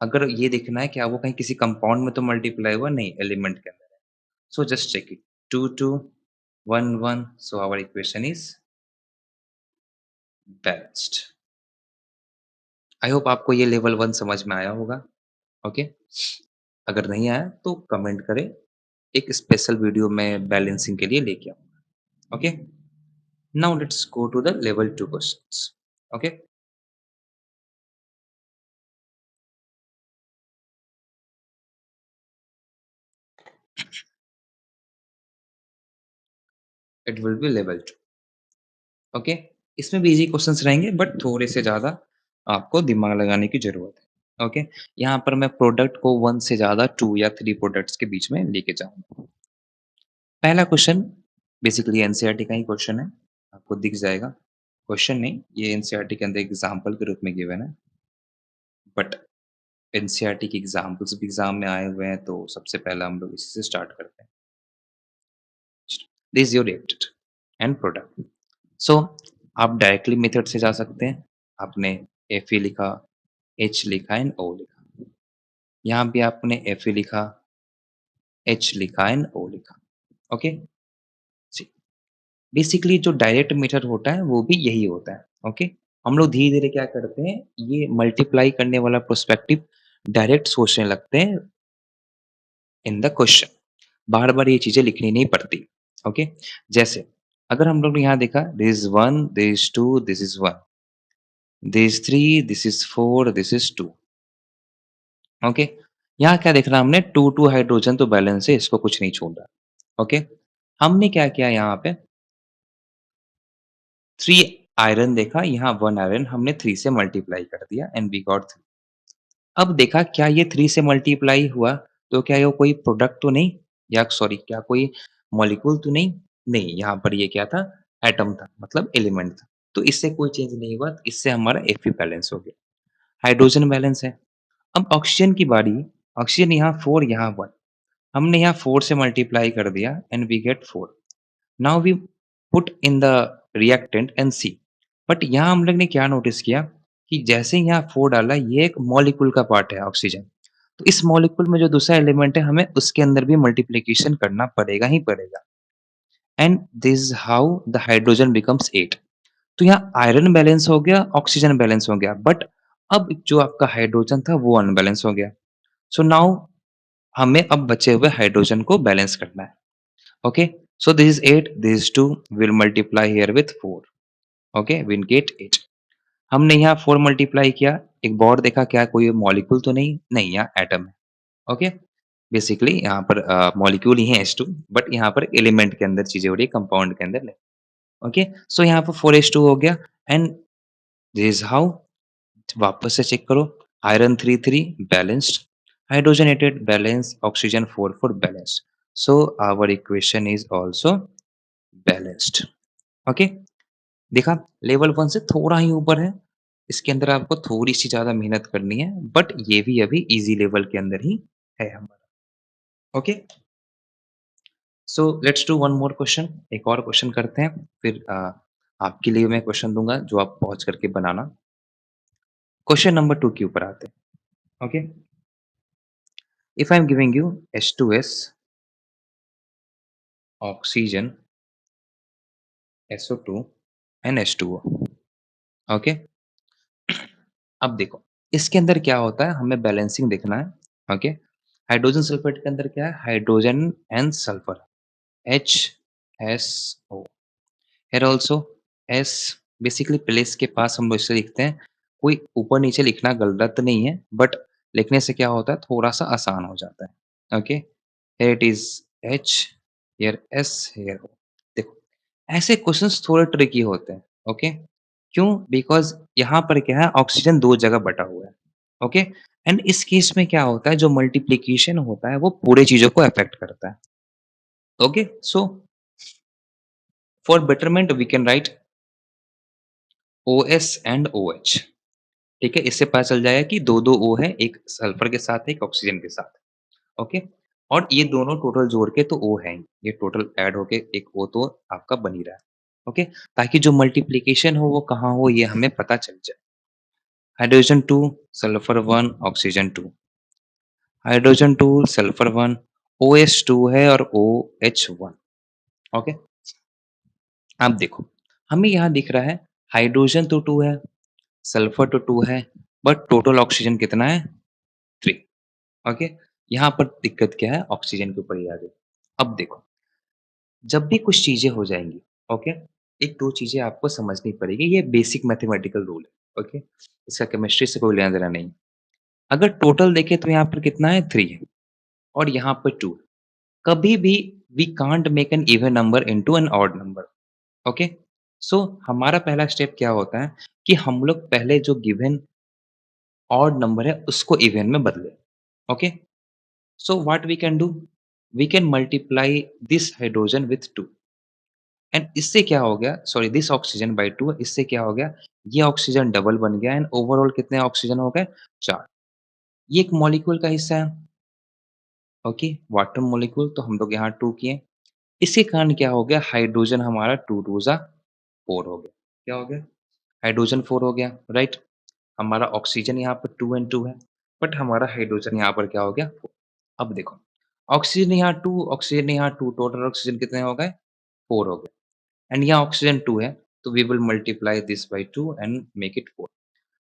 अगर ये देखना है क्या वो कहीं किसी कंपाउंड में तो मल्टीप्लाई हुआ नहीं एलिमेंट के अंदर है so just check it 2 2 1 1 so our equation is balanced I hope आपको ये लेवल 1 समझ में आया होगा ओके अगर नहीं आया तो कमेंट करें एक स्पेशल वीडियो मैं बैलेंसिंग के लिए लेके आऊंगा okay now let's go to the level 2 questions okay it will be level 2 okay इसमें भी इजी क्वेश्चंस रहेंगे बट थोड़े से ज्यादा आपको दिमाग लगाने की जरूरत है ओके यहाँ पर मैं प्रोडक्ट को 1 से ज्यादा 2 या 3 प्रोडक्ट्स के बीच में लेके जाऊंगा पहला क्वेश्चन बेसिकली एनसीईआरटी का ही क्वेश्चन है आपको दिख जाएगा क्वेश्चन नहीं ये एनसीईआरटी के अंदर एग्जांपल के रूप में गिवन है बट एनसीईआरटी के एग्जांपल्स भी एग्जाम में आए हुए हैं तो सबसे पहला हम लोग इसी से स्टार्ट करते हैं this your reacted and product so आप डायरेक्टली मेथड से जा सकते हैं आपने एफ लिखा एच लिखा एंड ओ लिखा यहाँ भी आपने एफ लिखा एच लिखा एंड ओ लिखा ओके जी बेसिकली जो डायरेक्ट मेथड होता है वो भी यही होता है ओके हम लोग धीरे धीरे क्या करते हैं ये मल्टीप्लाई करने वाला प्रोस्पेक्टिव डायरेक्ट सोचने लगते हैं इन द क्वेश्चन बार बार ये चीजें लिखनी नहीं पड़ती ओके जैसे अगर हम लोग ने यहाँ देखा this is 1 this is 2 this is 1 this 3 this is 4 this is 2 okay यहाँ क्या देखना हमने 2 हाइड्रोजन तो बैलेंस है इसको कुछ नहीं छोड़ रहा ओके हमने क्या किया यहाँ पे 3 आयरन देखा यहाँ 1 आयरन हमने 3 से मल्टीप्लाई कर दिया एंड वी गॉट 3 अब देखा क्या ये 3 से मल्टीप्लाई हुआ तो क्या ये कोई प्रोडक्ट तो नहीं या सॉरी क्या कोई मॉलिक्यूल तो नहीं नहीं, यहाँ पर ये क्या था एटम था मतलब एलिमेंट था। तो इससे कोई चेंज नहीं हुआ, इससे हमारा Fe बैलेंस हो गया। हाइड्रोजन बैलेंस है। अब ऑक्सीजन की बारी, ऑक्सीजन यहाँ 4 यहाँ 1 हमने यहाँ 4 से मल्टीप्लाई कर दिया and we get 4। Now we put in the reactant and see. But यहाँ हम लोग ने क्या नोटिस किया कि जैसे ही यहाँ 4 डाला ये एक मॉलिक्यूल का पार्ट है ऑक्सीजन। तो इस मॉलिक्यूल में जो दूसरा एलिमेंट है हमें उसके अंदर भी मल्टीप्लिकेशन करना पड़ेगा ही पड़ेगा। And this is how the hydrogen becomes 8। तो यहाँ आयरन बैलेंस हो गया, ऑक्सीजन बैलेंस हो गया, बट अब जो आपका हाइड्रोजन था वो अनबैलेंस हो गया। सो नाउ हमें अब बचे हुए हाइड्रोजन को बैलेंस करना है। Okay, so this is 8, this is 2, will multiply here with 4। Okay, will get 8। हमने यहाँ 4 मल्टीप्लाई किया, एक बार देखा क्या कोई मॉलिक्यूल तो नहीं, नहीं यहाँ एटम है। ओके, बेसिकली यहाँ पर मॉलिक्यूल ही है H2, बट यहाँ पर एलिमेंट के अंदर चीजें हो रही है, कंपाउंड के अंदर नहीं। ओके, सो यहाँ पर 4H2 हो गया एंड दिस इज हाउ। वापस से चेक करो, iron 3 balanced, hydrogen 8 balance, oxygen 4 balanced. So our equation is also balanced. Okay, देखा लेवल 1 से थोड़ा ही ऊपर है, इसके अंदर आपको थोड़ी सी ज्यादा मेहनत करनी है, बट ये भी अभी इजी लेवल के अंदर ही है हमारा। Okay, so let's do one more question, एक और क्वेश्चन करते हैं, फिर आपके लिए मैं क्वेश्चन दूंगा जो आप पहुंच करके बनाना। क्वेश्चन नंबर 2 के ऊपर आते हैं। Okay, if I'm giving you H2S, oxygen, SO2 and H2O। Okay, अब देखो इसके अंदर क्या होता है, हमें बैलेंसिंग देखना है। ओके, हाइड्रोजन सल्फेट के अंदर क्या है, hydrogen and sulphur, HSO। Here also S, basically place के पास हम लोग इसे लिखते हैं। कोई ऊपर नीचे लिखना गलत नहीं है, बट लिखने से क्या होता है थोड़ा सा आसान हो जाता है। Okay, here it is H, here S, here O। देखो ऐसे क्वेश्चंस थोड़े ट्रिकी होते हैं। ओके, क्यों? बिकॉज यहाँ पर क्या है ऑक्सीजन दो जगह बटा हुआ है। ओके, एंड इस केस में क्या होता है जो मल्टीप्लीकेशन होता है वो पूरे चीजों को अफेक्ट करता है। Okay, so for betterment we can write OS and OH। ठीक है, इससे पता चल जाएगा कि दो दो O है, एक सल्फर के साथ है, एक ऑक्सीजन के साथ। ओके, और ये दोनों टोटल जोड़ के तो O है ही, ये टोटल ऐड होके एक O तो आपका बन ही रहा है। ओके, ताकि जो मल्टीप्लिकेशन हो वो कहाँ हो ये हमें पता चल जाए। Hydrogen 2 sulphur 1 oxygen 2, hydrogen 2 sulphur 1 OH2 है और OH1। ओके, आप देखो हमें यहाँ दिख रहा है हाइड्रोजन तो 2 है, सल्फर तो 2 है, बट टोटल ऑक्सीजन कितना है 3। ओके, यहाँ पर दिक्कत क्या है ऑक्सीजन के ऊपर ही आ गई। अब देखो जब भी कुछ चीजें हो जाएंगी, ओके, एक दो चीजें आपको समझनी पड़ेगी, ये बेसिक मैथमेटिकल रूल है। ओके, इसका केमिस्ट्री से कोई लेना देना नहीं। अगर टोटल देखें तो यहाँ पर कितना है 3 है और यहाँ पर 2 है। कभी भी we can't make an even number into an odd number. Okay, so हमारा पहला स्टेप क्या होता है कि हम लोग पहले जो गिवन ऑड नंबर है उसको इवन में बदले। Okay, so what we can do, we can multiply this hydrogen with 2 and इससे क्या हो गया, सॉरी दिस ऑक्सीजन बाय 2, इससे क्या हो गया ये ऑक्सीजन डबल बन गया एंड ओवरऑल कितने ऑक्सीजन हो गए 4। ये एक मॉलिक्यूल का हिस्सा है। ओके, वाटर मॉलिक्यूल तो हम लोग यहाँ 2 किए, इसके कारण क्या हो गया हाइड्रोजन हमारा 2 2 जा 4 हो गया। क्या हो गया हाइड्रोजन 4 हो गया, राइट। हमारा ऑक्सीजन यहाँ पर 2 एंड 2 है, बट हमारा हाइड्रोजन यहाँ पर क्या हो गया 4। अब देखो ऑक्सीजन यहाँ 2, ऑक्सीजन यहाँ 2, टोटल ऑक्सीजन कितने हो गए 4 हो गए एंड यहाँ ऑक्सीजन 2 है, तो we will multiply this by 2 and make it 4।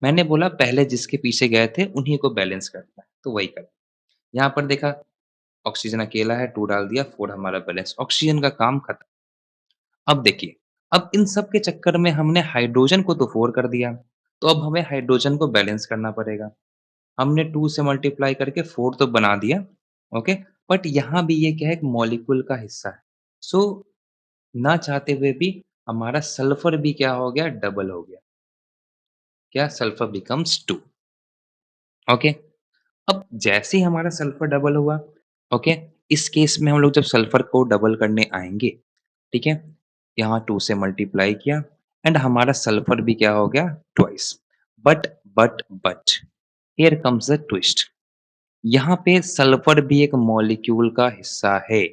मैंने बोला पहले जिसके पीछे गए थे उन्हीं को बैलेंस करना है, तो वही कर। यहाँ पर देखा ऑक्सीजन अकेला है 2 डाल दिया 4 हमारा बैलेंस, ऑक्सीजन का काम खत्म। अब देखिए, अब इन सब के चक्कर में हमने हाइड्रोजन को तो 4 कर दिया, तो अब हमें हाइड्रोजन को बैलेंस करना पड़ेगा। हमने 2 से मल्टीप्लाई करके 4 तो बना दिया, ओके, बट यहाँ भी ये क्या है एक मॉलिक्यूल का हिस्सा है। सो ना चाहते हुए भी हमारा सल्फर भी क्या हो गया डबल हो गया। क्या सल्फर बिकम्स 2। ओके, अब जैसे ही हमारा सल्फर डबल हुआ, ओके, इस केस में हम लोग जब सल्फर को डबल करने आएँगे, ठीक है? यहाँ 2 से मल्टीप्लाई किया एंड हमारा सल्फर भी क्या हो गया twice. But but here comes the twist. यहाँ पे सल्फर भी एक मॉलिक्यूल का हिस्सा है।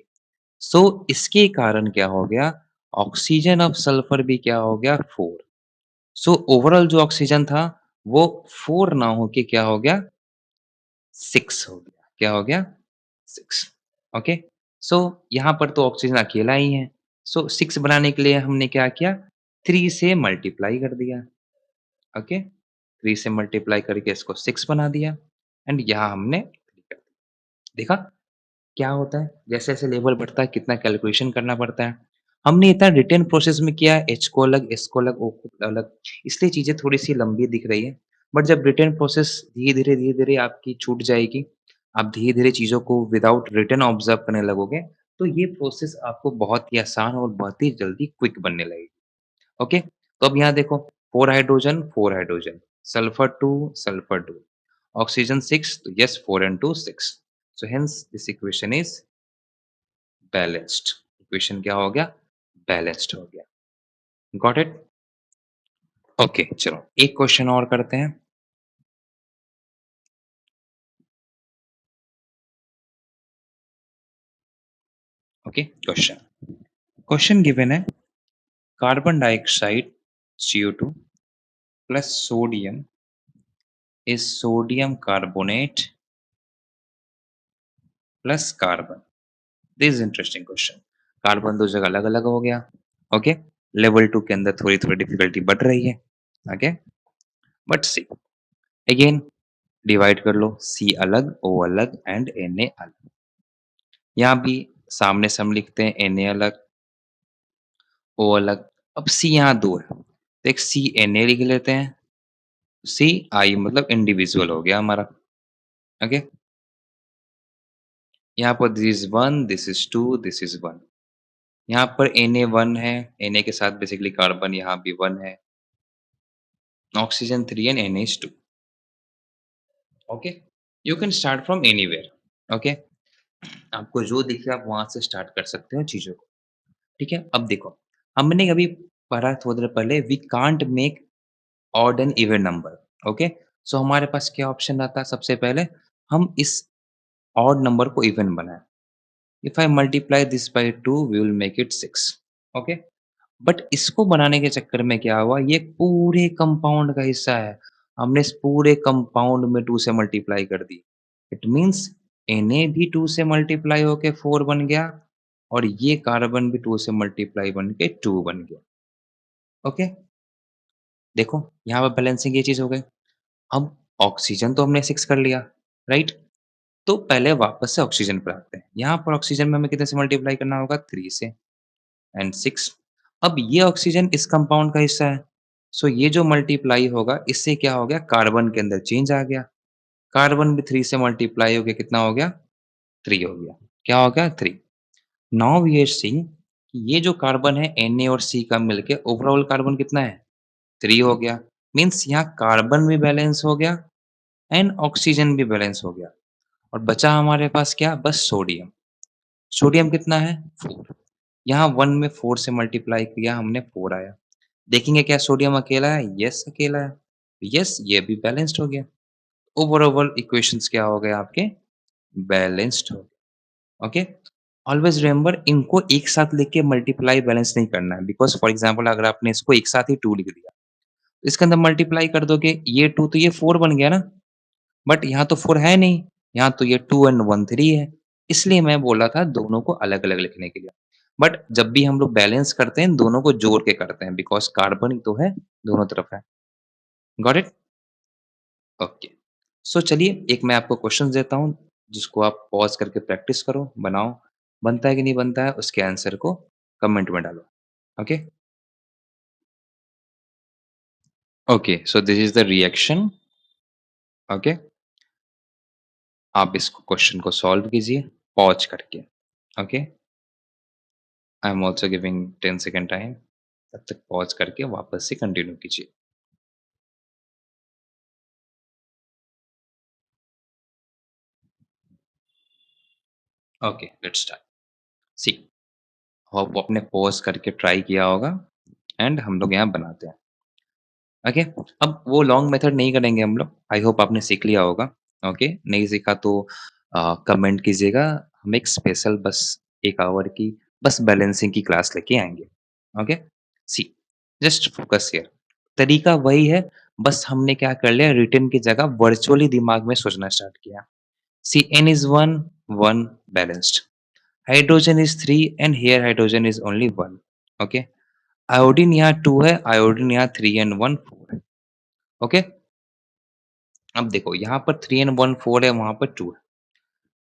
सो इसके कारण क्या हो गया, ऑक्सीजन ऑफ सल्फर भी क्या हो गया 4। सो ओवरऑल जो ऑक्सीजन था वो 4 ना होके क्या हो गया 6 हो गया। क्या हो गया 6। ओके। सो यहाँ पर तो ऑक्सीजन अकेला ही है। सो 6 बनाने के लिए हमने क्या किया, 3 से मल्टीप्लाई कर दिया। ओके, 3 से मल्टीप्लाई करके इसको 6 बना दिया एंड यहाँ हमने 3 कर दिया। देखा क्या होता है? जैसे-जैसे लेवल बढ़ता है कितना कैलकुलेशन करना पड़ता है। हमने इतना रिटेन प्रोसेस में किया है, एच को अलग, एस को अलग, ओ को अलग, इसलिए चीज़ें थोड़ी-सी लंबी दिख रही है। बट जब रिटेन प्रोसेस धीरे-धीरे आपकी छूट जाएगी, आप धीरे-धीरे चीज़ों को विदाउट रिटन ऑब्ज़र्व करने लगोगे, तो ये प्रोसेस आपको बहुत ही आसान और बहुत ही जल्दी क्विक बनने लगेगी। ओके? तो अब यहाँ देखो 4 हाइड्रोजन, सल्फर 2, सल्फर 2, ऑक्सीजन 6, तो yes 4 and 2 6। So hence this equation is balanced. Equation क्या हो गया? बैलेंस्ड हो गया। Got it? ओके, चलो एक क्वेश्चन और करते हैं। ओके, क्वेश्चन गिवन है, carbon dioxide CO2 plus sodium is sodium carbonate plus carbon. This is interesting question. Carbon दो जगह अलग अलग हो गया। ओके, लेवल 2 के अंदर थोड़ी थोड़ी डिफिकल्टी बढ़ रही है। Okay, but see again divide कर लो, सी अलग, ओ अलग एंड Na अलग। यहाँ भी सामने से हम लिखते हैं Na अलग, ओ अलग। अब सी यहाँ 2 है, तो एक सी Na लिख लेते हैं। सी आई मतलब इंडिविजुअल हो गया हमारा। ओके, यहाँ पर this is 1, this is 2, this is 1। यहाँ पर Na 1 है, Na के साथ बेसिकली कार्बन यहाँ भी 1 है। Oxygen 3 and Na is 2। Okay, you can start from anywhere. Okay, आपको जो दिखे आप वहां से स्टार्ट कर सकते हो चीजों को। ठीक है, अब देखो हमने अभी पढ़ा थोड़ी देर पहले, we can't make odd and even number. Okay, so हमारे पास क्या ऑप्शन आता है, सबसे पहले हम इस ऑड नंबर को इवन बनाएं। If I multiply this by 2 we will make it 6। Okay, but इसको बनाने के चक्कर में क्या हुआ, ये पूरे कंपाउंड का हिस्सा है। हमने इस पूरे कंपाउंड में 2 से मल्टीप्लाई कर दी। इट मीन्स Na भी 2 से मल्टीप्लाई होके 4 बन गया और ये कार्बन भी 2 से मल्टीप्लाई बन के 2 बन गया। ओके, देखो यहाँ पे बैलेंसिंग ये चीज़ हो गई। अब ऑक्सीजन तो हमने 6 कर लिया, राइट? तो पहले वापस से ऑक्सीजन पे आते हैं। यहाँ पर ऑक्सीजन में हमें कितने से मल्टीप्लाई करना होगा? 3 से एंड 6। अब ये ऑक्सीजन इस कंपाउंड का हिस्सा है। सो ये जो मल्टीप्लाई होगा इससे क्या हो गया? कार्बन के अंदर चेंज आ गया। कार्बन भी 3 से मल्टीप्लाई होके कितना हो गया? 3 हो गया। क्या हो गया? 3। नाउ वी आर सीइंग कि ये जो कार्बन है Na और C का मिलके ओवरऑल कार्बन कितना है? 3 हो गया। मीन्स यहाँ कार्बन भी बैलेंस हो गया एंड ऑक्सीजन भी बैलेंस हो गया और बचा हमारे पास क्या? बस सोडियम। सोडियम कितना है? 4। यहाँ 1 में 4 से मल्टीप्लाई किया हमने, 4 आया। देखेंगे क्या सोडियम अकेला है? यस अकेला है। यस, ये भी बैलेंस्ड हो गया। ओवरऑल इक्वेशंस क्या हो गए आपके? बैलेंस्ड हो गए। ओके, ऑलवेज रिमेंबर इनको एक साथ लिख के मल्टीप्लाई बैलेंस नहीं करना है, बिकॉज़ फॉर एग्जांपल अगर आपने इसको एक साथ ही 2 लिख दिया, तो इसके अंदर मल्टीप्लाई कर दोगे, ये 2 तो ये 4 बन गया ना, बट यहाँ तो 4 है नहीं, यहाँ तो ये 2 एंड 1 3 है। इसलिए मैं बोला था दोनों को अलग-अलग लिखने के लिए। बट जब भी हम लोग बैलेंस करते हैं, दोनों को जोड़ के करते हैं बिकॉज़ कार्बन ही तो है, दोनों तरफ है। Got it? ओके। सो चलिए एक मैं आपको क्वेश्चंस देता हूँ, जिसको आप पॉज़ करके प्रैक्टिस करो, बनाओ। बनता है कि नहीं बनता है, उसके आंसर को कमेंट में डालो। Okay? Okay, so this is the reaction. Okay? आप इस क्वेश्चन को सॉल्व कीजिए पॉज़ करके। Okay? I am also giving 10 second time. तब तक पॉज़ करके वापस से कंटिन्यू कीजिए। Okay, let's start. सी और वो आपने पॉज़ करके ट्राई किया होगा एंड हम लोग यहाँ बनाते हैं। ओके? अब वो लॉन्ग मेथड नहीं करेंगे हम लोग। आई होप आपने सीख लिया होगा। ओके? नहीं सीखा तो कमेंट कीजिएगा। हम एक स्पेशल बस 1 आवर की बस बैलेंसिंग की क्लास लेके आएँगे। Okay? See just focus here. तरीका वही है, बस हमने क्या कर लिया रिटन की जगह वर्चुअली दिमाग में सोचना स्टार्ट किया। सी n is 1, 1 balanced. Hydrogen is 3 and here hydrogen is only 1. Okay? Iodine यहाँ 2 है, आयोडीन यहाँ 3 एंड 1 4 है। ओके? अब देखो यहाँ पर 3 एंड 1 4 है, वहाँ पर 2 है।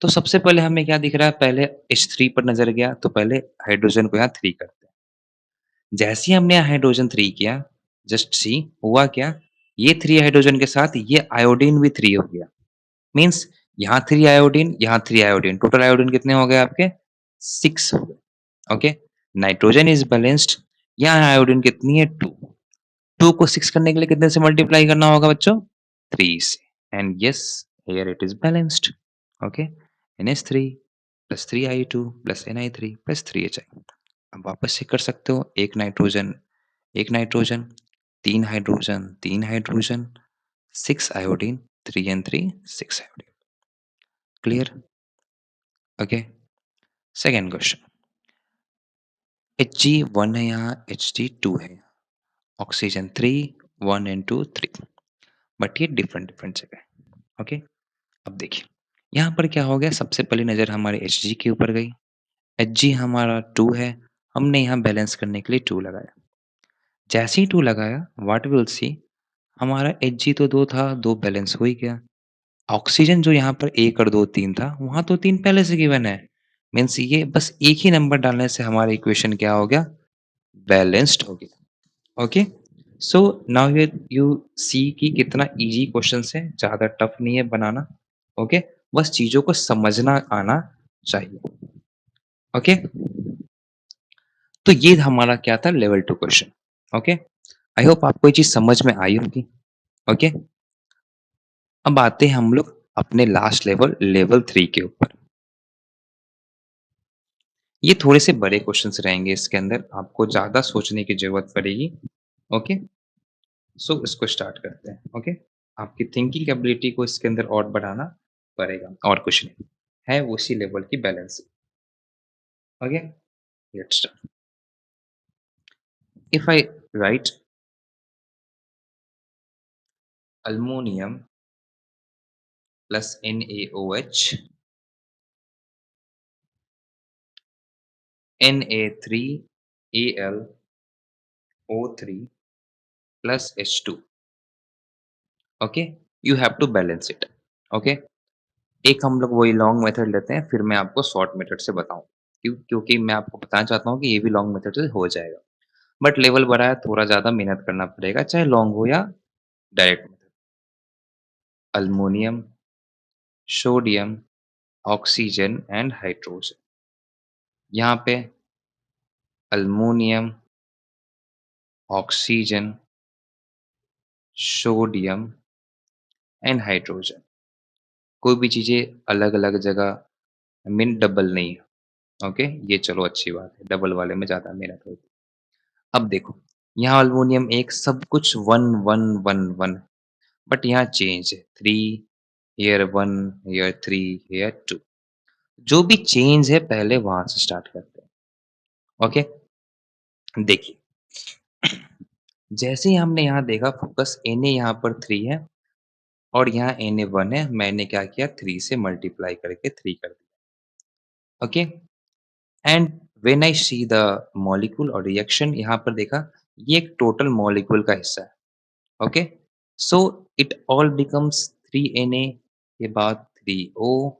तो सबसे पहले हमें क्या दिख रहा है, पहले H3 पर नज़र गया, तो पहले हाइड्रोजन को यहाँ 3 करते हैं। जैसे ही हमने यहाँ हाइड्रोजन 3 किया, जस्ट सी हुआ क्या? ये 3 हाइड्रोजन के साथ ये आयोडीन भी 3 हो गया। मीन्स यहाँ 3 आयोडीन, यहाँ 3 आयोडीन, टोटल आयोडीन कितने हो गए आपके? 6 हो गए। ओके? नाइट्रोजन इज़ बैलेंस्ड, यहाँ आयोडीन कितनी है? 2। 2 को 6 करने के लिए कितने से मल्टीप्लाई करना होगा बच्चों? 3 से। And yes, here it is balanced. Okay? NH3 plus 3I2 plus Ni3 plus 3Hi। अब वापस से कर सकते हो, 1 nitrogen, 3 hydrogen, 3 hydrogen, 6 iodine, 3 and 3 6 iodine. Clear? Okay? Second question. Hg1 है यहाँ, Hg2 है। ऑक्सीजन 3, 1 एंड 2 3, बट ये डिफरेंट डिफरेंट जगह है। ओके? अब देखिए, यहाँ पर क्या हो गया, सबसे पहली नज़र हमारे Hg के ऊपर गई। Hg हमारा 2 है, हमने यहाँ बैलेंस करने के लिए 2 लगाया। जैसे ही 2 लगाया, व्हाट विल सी, हमारा Hg तो 2 था, 2 बैलेंस हो ही गया। ऑक्सीजन जो यहाँ पर 1 और 2 3 था, वहाँ तो 3 पहले से गिवन है। मीन्स ये बस एक ही नंबर डालने से हमारा इक्वेशन क्या हो गया? बैलेंस्ड हो गया। Okay? So now you see कि कितना ईज़ी क्वेश्चन्स है, ज़्यादा टफ नहीं है बनाना। ओके? बस चीज़ों को समझना आना चाहिए। ओके? तो ये हमारा क्या था, level 2 question. Okay? I hope आपको ये चीज़ समझ में आई होगी। ओके? अब आते हैं हम लोग अपने लास्ट लेवल, लेवल 3 के ऊपर। ये थोड़े से बड़े क्वेश्चंस रहेंगे इसके अंदर, आपको ज़्यादा सोचने की ज़रूरत पड़ेगी। ओके? सो इसको स्टार्ट करते हैं। ओके? आपकी थिंकिंग एबिलिटी को इसके अंदर और बढ़ाना पड़ेगा, और कुछ नहीं। है उसी लेवल की balancing. Okay? Let's start. If I write aluminium plus NaOH, Na3Al O3 plus H2। Okay? You have to balance it. Okay? एक हम लोग वही लॉन्ग मेथड लेते हैं, फिर मैं आपको शॉर्ट मेथड से बताऊँ। क्योंकि मैं आपको बताना चाहता हूँ कि ये भी लॉन्ग मेथड से हो जाएगा। बट लेवल बड़ा है, थोड़ा ज़्यादा मेहनत करना पड़ेगा, चाहे लॉन्ग हो या direct method. Aluminium, sodium, oxygen and hydrogen. यहाँ पे aluminium, oxygen, sodium and hydrogen. कोई भी चीज़ें अलग-अलग जगह मीन डबल नहीं है। ओके? ये चलो अच्छी बात है, डबल वाले में ज़्यादा मेहनत होगी। अब देखो, यहाँ अल्युमिनियम 1 सब कुछ 1 1 1 1, बट यहाँ चेंज है 3, हियर 1, हियर 3, हियर 2। जो भी चेंज है पहले वहाँ से स्टार्ट करते हैं। ओके? देखिए, जैसे ही हमने यहाँ देखा फोकस Na यहाँ पर 3 है और यहाँ Na 1 है, मैंने क्या किया 3 से मल्टीप्लाई करके 3 कर दिया। Okay? And when I see the molecule और रिएक्शन, यहाँ पर देखा ये एक टोटल मॉलिक्यूल का हिस्सा है। Okay? So it all becomes 3Na के बाद 3O,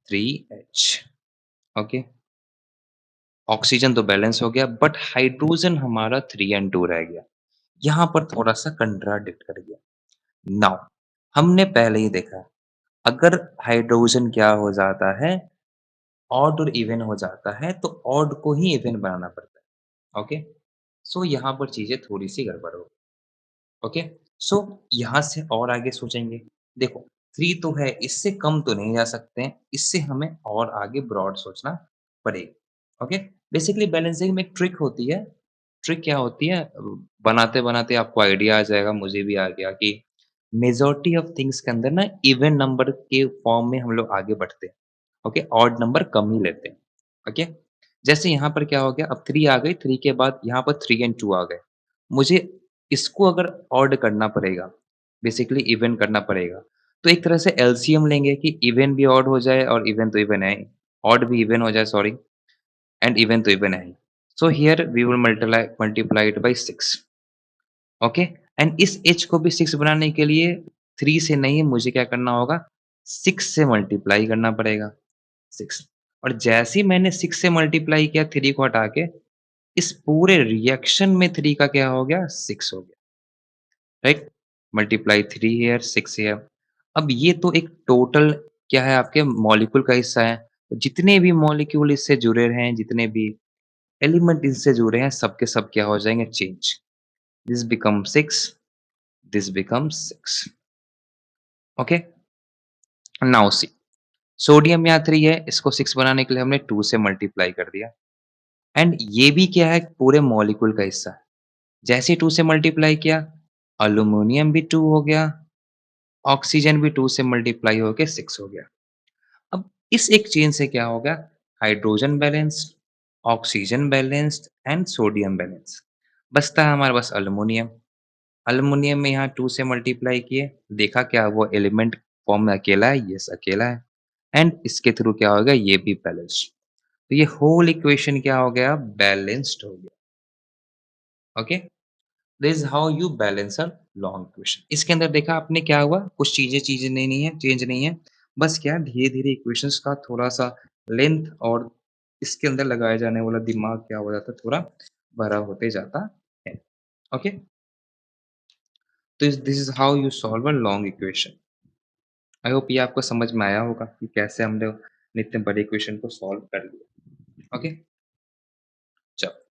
3H। ओके? ऑक्सीजन तो बैलेंस हो गया, बट हाइड्रोजन हमारा 3 एंड 2 रह गया। यहाँ पर थोड़ा-सा कंट्राडिक्ट कर गया। नाउ हमने पहले ही देखा है, अगर हाइड्रोजन क्या हो जाता है, ऑड और इवन हो जाता है, तो ऑड को ही इवन बनाना पड़ता है। ओके? सो यहाँ पर चीज़ें थोड़ी-सी गड़बड़ हो गई। ओके? सो यहाँ से और आगे सोचेंगे। देखो 3 तो है, इससे कम तो नहीं जा सकते हैं, इससे हमें और आगे ब्रॉड सोचना पड़ेगा। ओके? बेसिकली बैलेंसिंग में एक ट्रिक होती है। ट्रिक क्या होती है? बनाते-बनाते आपको आइडिया आ जाएगा, मुझे भी आ गया कि मेजॉरिटी ऑफ थिंग्स के अंदर ना इवन नंबर के फॉर्म में हम लोग आगे बढ़ते हैं। ओके? ऑड नंबर कम ही लेते हैं। ओके? जैसे यहाँ पर क्या हो गया, अब 3 आ गई, 3 के बाद यहाँ पर 3 एंड 2 आ गए। मुझे इसको अगर ऑड करना पड़ेगा, बेसिकली इवन करना पड़ेगा, तो एक तरह से एलसीएम लेंगे कि इवन भी ऑड हो जाए और इवन तो इवन है, ऑड भी इवन हो जाए, sorry, and even to even I. So here we will multiply it by 6. Okay? And इस h को भी 6 बनाने के लिए 3 से नहीं, मुझे क्या करना होगा, 6 से मल्टीप्लाई करना पड़ेगा। 6, और जैसे ही मैंने 6 से मल्टीप्लाई किया 3 को हटा के, इस पूरे रिएक्शन में 3 का क्या हो गया, 6 हो गया, राइट? Multiply 3 here, 6 here. अब ये तो एक टोटल क्या है, आपके मॉलिक्यूल का हिस्सा है। जितने भी मॉलिक्यूल इससे जुड़े हैं, जितने भी एलिमेंट इससे जुड़े हैं, सब के सब क्या हो जाएँगे, change. This become 6, this becomes 6। Okay? Now see, sodium यहाँ 3 है, इसको 6 बनाने के लिए हमने 2 से मल्टीप्लाई कर दिया, एंड ये भी क्या है, पूरे मॉलिक्यूल का हिस्सा है। जैसे ही 2 से मल्टीप्लाई किया, एल्यूमीनियम भी 2 हो गया, ऑक्सीजन भी 2 से मल्टीप्लाई होके 6 हो गया। अब इस एक चेन से क्या हो गया, hydrogen balanced, oxygen balanced and sodium balanced. बचता है हमारे पास एल्यूमीनियम। एल्यूमीनियम में यहाँ 2 से मल्टीप्लाई किए, देखा क्या वो एलिमेंट फॉर्म में अकेला है? यस, अकेला है, एंड इसके थ्रू क्या हो गया, ये भी बैलेंस्ड। तो ये होल इक्वेशन क्या हो गया, बैलेंस्ड हो गया। Okay? This is how you balance a long equation. इसके अंदर देखा आपने क्या हुआ, कुछ चीजें चीजें नहीं है, चेंज नहीं है, बस क्या, धीरे धीरे इक्वेशंस का थोड़ा सा लेंथ और इसके अंदर लगाया जाने वाला दिमाग क्या हो जाता है, थोड़ा बड़ा होते जाता है। ओके? तो this is how you solve a long equation. I hope ये आपको समझ में आया होगा कि कैसे हम लोग इतने बड़े इक्वेशन को सॉल्व कर लिया। ओके? चलो,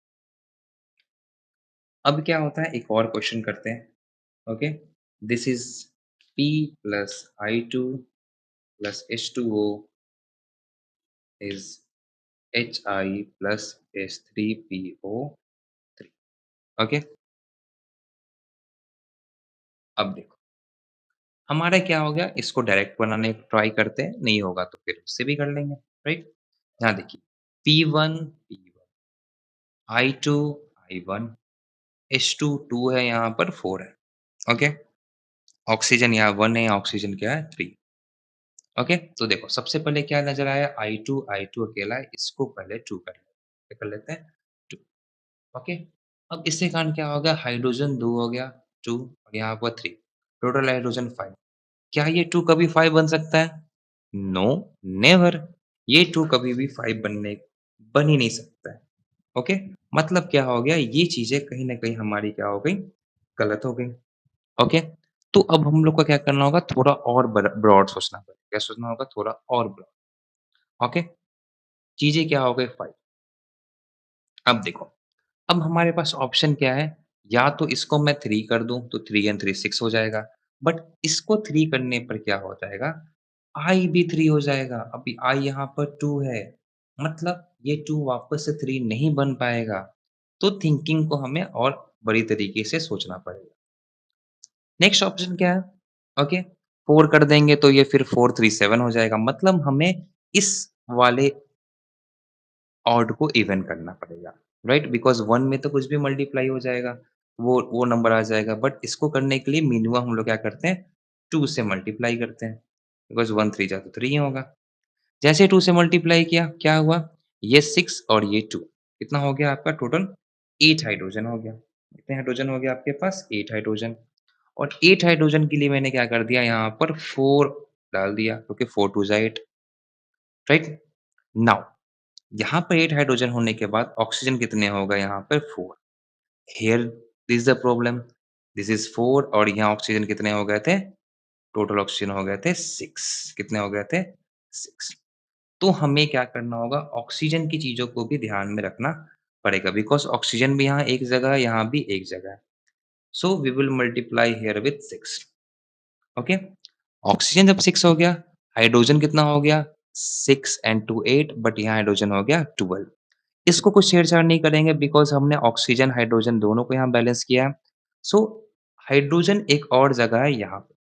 अब क्या होता है, एक और क्वेश्चन करते हैं। Okay? This is P plus I2 plus H2O is Hi plus H3PO3। Okay? अब देखो, हमारा क्या हो गया, इसको डायरेक्ट बनाने की ट्राई करते हैं, नहीं होगा तो फिर उससे भी कर लेंगे, राइट? यहाँ देखिए, P1 P1, I2 I1, H2 2 है, यहाँ पर 4 है। ओके? ऑक्सीजन यहाँ 1 है, ऑक्सीजन क्या है, 3। ओके? तो देखो, सबसे पहले क्या नज़र आया, I2 अकेला है, इसको पहले 2 कर लेते हैं। क्या कर लेते हैं? 2। ओके? अब इसके कारण क्या हो गया, हाइड्रोजन 2 हो गया, 2, और यहाँ पर 3, टोटल हाइड्रोजन 5। क्या ये 2 कभी 5 बन सकता है? No, never. ये 2 कभी भी 5 बन ही नहीं सकता है। ओके? मतलब क्या हो गया, ये चीज़ें कहीं न कहीं हमारी क्या हो गई, गलत हो गई। ओके? तो अब हम लोग को क्या करना होगा, थोड़ा और ब्रॉड सोचना पड़ेगा। क्या सोचना होगा, थोड़ा और ब्रॉड। ओके? चीज़ें क्या हो गई, 5। अब देखो, अब हमारे पास ऑप्शन क्या है, या तो इसको मैं 3 कर दूँ, तो 3 एंड 3 6 हो जाएगा। बट इसको 3 करने पर क्या हो जाएगा, I भी 3 हो जाएगा। अभी I यहाँ पर 2 है, मतलब ये 2 वापस से 3 नहीं बन पाएगा। तो थिंकिंग को हमें और बड़ी तरीके से सोचना पड़ेगा। नेक्स्ट ऑप्शन क्या है? ओके, 4 कर देंगे तो ये फिर 4 3 7 हो जाएगा। मतलब हमें इस वाले ऑड को इवन करना पड़ेगा, राइट? बिकॉज़ 1 में तो कुछ भी मल्टीप्लाई हो जाएगा, वो नंबर आ जाएगा, बट इसको करने के लिए मिनिमम हम लोग क्या करते हैं, 2 से मल्टीप्लाई करते हैं, बिकॉज़ 1 3 जा तो 3 ही होगा। जैसे 2 से मल्टीप्लाई किया, क्या हुआ? ये 6 और ये 2, कितना हो गया आपका टोटल? 8 हाइड्रोजन हो गया। कितने हाइड्रोजन हो गया आपके पास? 8 हाइड्रोजन, और 8 हाइड्रोजन के लिए मैंने क्या कर दिया, यहाँ पर 4 डाल दिया, क्योंकि 4 2 जा 8, राइट? नाउ यहाँ पर 8 हाइड्रोजन होने के बाद ऑक्सीजन कितने हो गए, यहाँ पर 4। Here this the problem, this is 4 और यहाँ ऑक्सीजन कितने हो गए थे? टोटल ऑक्सीजन हो गए थे 6। कितने हो गए थे? 6। तो हमें क्या करना होगा, ऑक्सीजन की चीज़ों को भी ध्यान में रखना पड़ेगा, बिकॉज़ ऑक्सीजन भी यहाँ एक जगह है, यहाँ भी एक जगह है। So we will multiply here with 6। Okay? Oxygen जब 6 हो गया, हाइड्रोजन कितना हो गया? 6 एंड 2 8, बट यहाँ हाइड्रोजन हो गया 12। इसको कुछ छेड़छाड़ नहीं करेंगे बिकॉज़ हमने ऑक्सीजन, हाइड्रोजन दोनों को यहाँ बैलेंस किया है। सो हाइड्रोजन एक और जगह है यहाँ पे।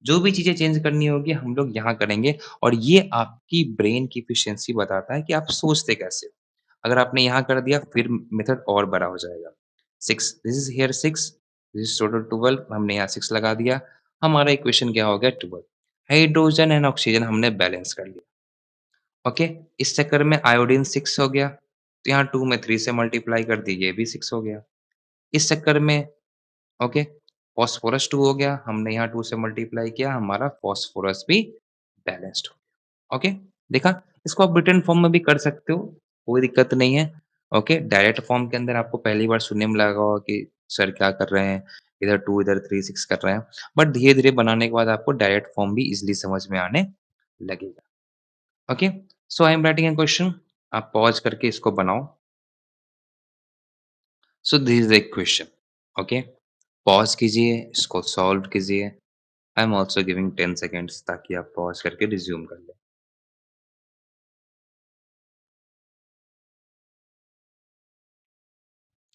जो भी चीज़ें चेंज करनी होगी हम लोग यहाँ करेंगे और ये आपकी ब्रेन की एफिशिएंसी बताता है कि आप सोचते कैसे हो। अगर आपने यहाँ कर दिया फिर मेथड और बड़ा हो जाएगा। 6 this is here 6 this is total 12 हमने यहाँ 6 लगा दिया। हमारा इक्वेशन क्या हो गया 12 हाइड्रोजन एंड ऑक्सीजन हमने बैलेंस कर लिया। ओके? इस चक्कर में आयोडीन 6 हो गया, तो यहाँ 2 में 3 से मल्टीप्लाई कर दी, ये भी 6 हो गया। इस चक्कर में ओके, फास्फोरस 2 हो गया, हमने यहाँ 2 से मल्टीप्लाई किया, हमारा फास्फोरस भी बैलेंस्ड हो गया। ओके? देखा? इसको आप रिटन फॉर्म में भी कर सकते हो, कोई दिक्कत नहीं है। ओके? डायरेक्ट फॉर्म के अंदर आपको पहली बार सुनने में लगा होगा कि सर क्या कर रहे हैं, इधर 2 इधर 3 6 कर रहे हैं। बट धीरे-धीरे बनाने के बाद आपको डायरेक्ट फॉर्म भी ईज़िली समझ में आने लगेगा। Okay? So I am writing a question, आप पॉज़ करके इसको बनाओ। So this is a question, okay? Pause कीजिए, इसको सॉल्व कीजिए। I am also giving 10 seconds ताकि आप पॉज़ करके रिज़्यूम कर लें।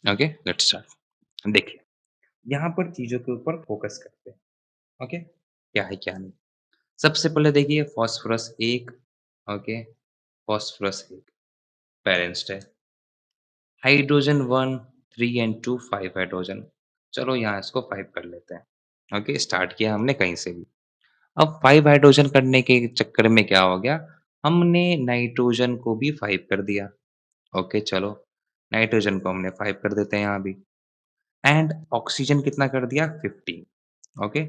Okay, let's start. देखिए, यहाँ पर चीज़ों के ऊपर फ़ोकस करते हैं, ओके? क्या है, क्या नहीं। सबसे पहले देखिए फास्फोरस 1 ओके, फास्फोरस 1 बैलेंस्ड है। Hydrogen 1, 3 and 2 5 hydrogen. चलो यहाँ इसको 5 कर लेते हैं। ओके, स्टार्ट किया हमने कहीं से भी। अब 5 हाइड्रोजन करने के चक्कर में क्या हो गया, हमने नाइट्रोजन को भी 5 कर दिया। ओके, चलो नाइट्रोजन को हमने 5 कर देते हैं यहाँ भी एंड ऑक्सीजन कितना कर दिया 15। ओके,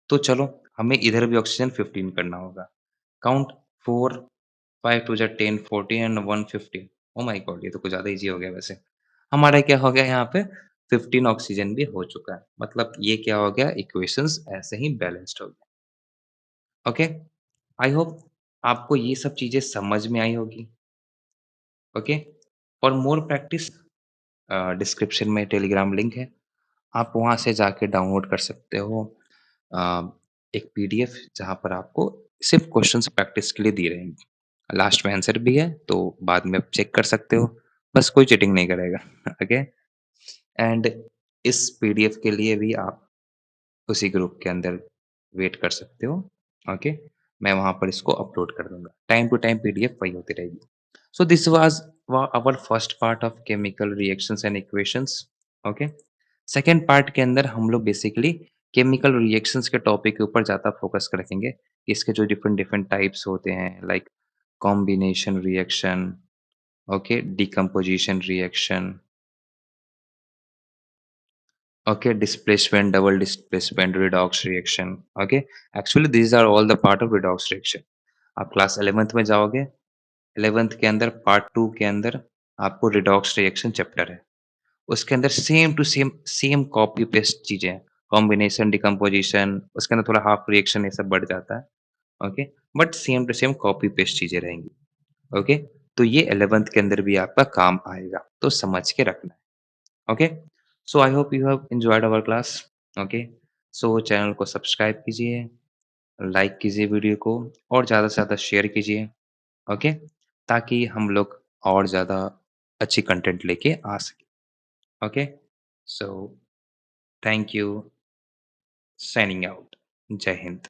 तो चलो हमें इधर भी ऑक्सीजन 15 करना होगा। काउंट 4 5 टू जा 10 14 एंड 1 15। Oh my God! ये तो कुछ ज़्यादा ईज़ी हो गया वैसे। हमारा क्या हो गया यहाँ पे 15 ऑक्सीजन भी हो चुका है। मतलब ये क्या हो गया इक्वेशंस ऐसे ही बैलेंस्ड हो गए। ओके, आई होप आपको ये सब चीज़ें समझ में आई होगी। Okay, for more practice description में टेलीग्राम लिंक है। आप वहाँ से जाके डाउनलोड कर सकते हो अ, एक पीडीएफ जहाँ पर आपको सिर्फ़ क्वेश्चन्स प्रैक्टिस के लिए दी रहेंगी। लास्ट में आंसर भी है, तो बाद में आप चेक कर सकते हो। बस कोई चीटिंग नहीं करेगा। ओके एंड इस पीडीएफ के लिए भी आप उसी ग्रुप के अंदर वेट कर सकते हो। ओके, मैं वहाँ पर इसको अपलोड कर दूँगा। टाइम टू टाइम पीडीएफ वही होती रहेगी। So this was our first part of chemical reactions and equations. Okay, second part के अंदर हम लोग बेसिकली केमिकल रिएक्शंस के टॉपिक के ऊपर ज़्यादा फोकस रखेंगे। इसके जो डिफरेंट डिफरेंट टाइप्स होते हैं like combination reaction, okay, decomposition reaction, okay, displacement, double displacement, redox reaction, okay, actually these are all the part of redox reaction। आप क्लास 11th में जाओगे, 11th के अंदर पार्ट 2 के अंदर आपको रिडॉक्स रिएक्शन चैप्टर है। उसके अंदर same to same same copy paste चीज़ें हैं। कॉम्बिनेशन, डिकम्पोजिशन उसके अंदर थोड़ा हाफ रिएक्शन ये सब बढ़ जाता है, okay, but same to same copy paste चीज़ें रहेंगी, ओके। तो ये 11th के अंदर भी आपका काम आएगा, तो समझ के रखना है। Okay, so I hope you have enjoyed our class. Okay, so channel को सब्सक्राइब कीजिए, लाइक कीजिए वीडियो को और ज़्यादा से ज़्यादा शेयर कीजिए। ओके, ताकि हम लोग और ज़्यादा अच्छी कंटेंट लेके आ सकें। Okay, so thank you, signing out. जय हिंद।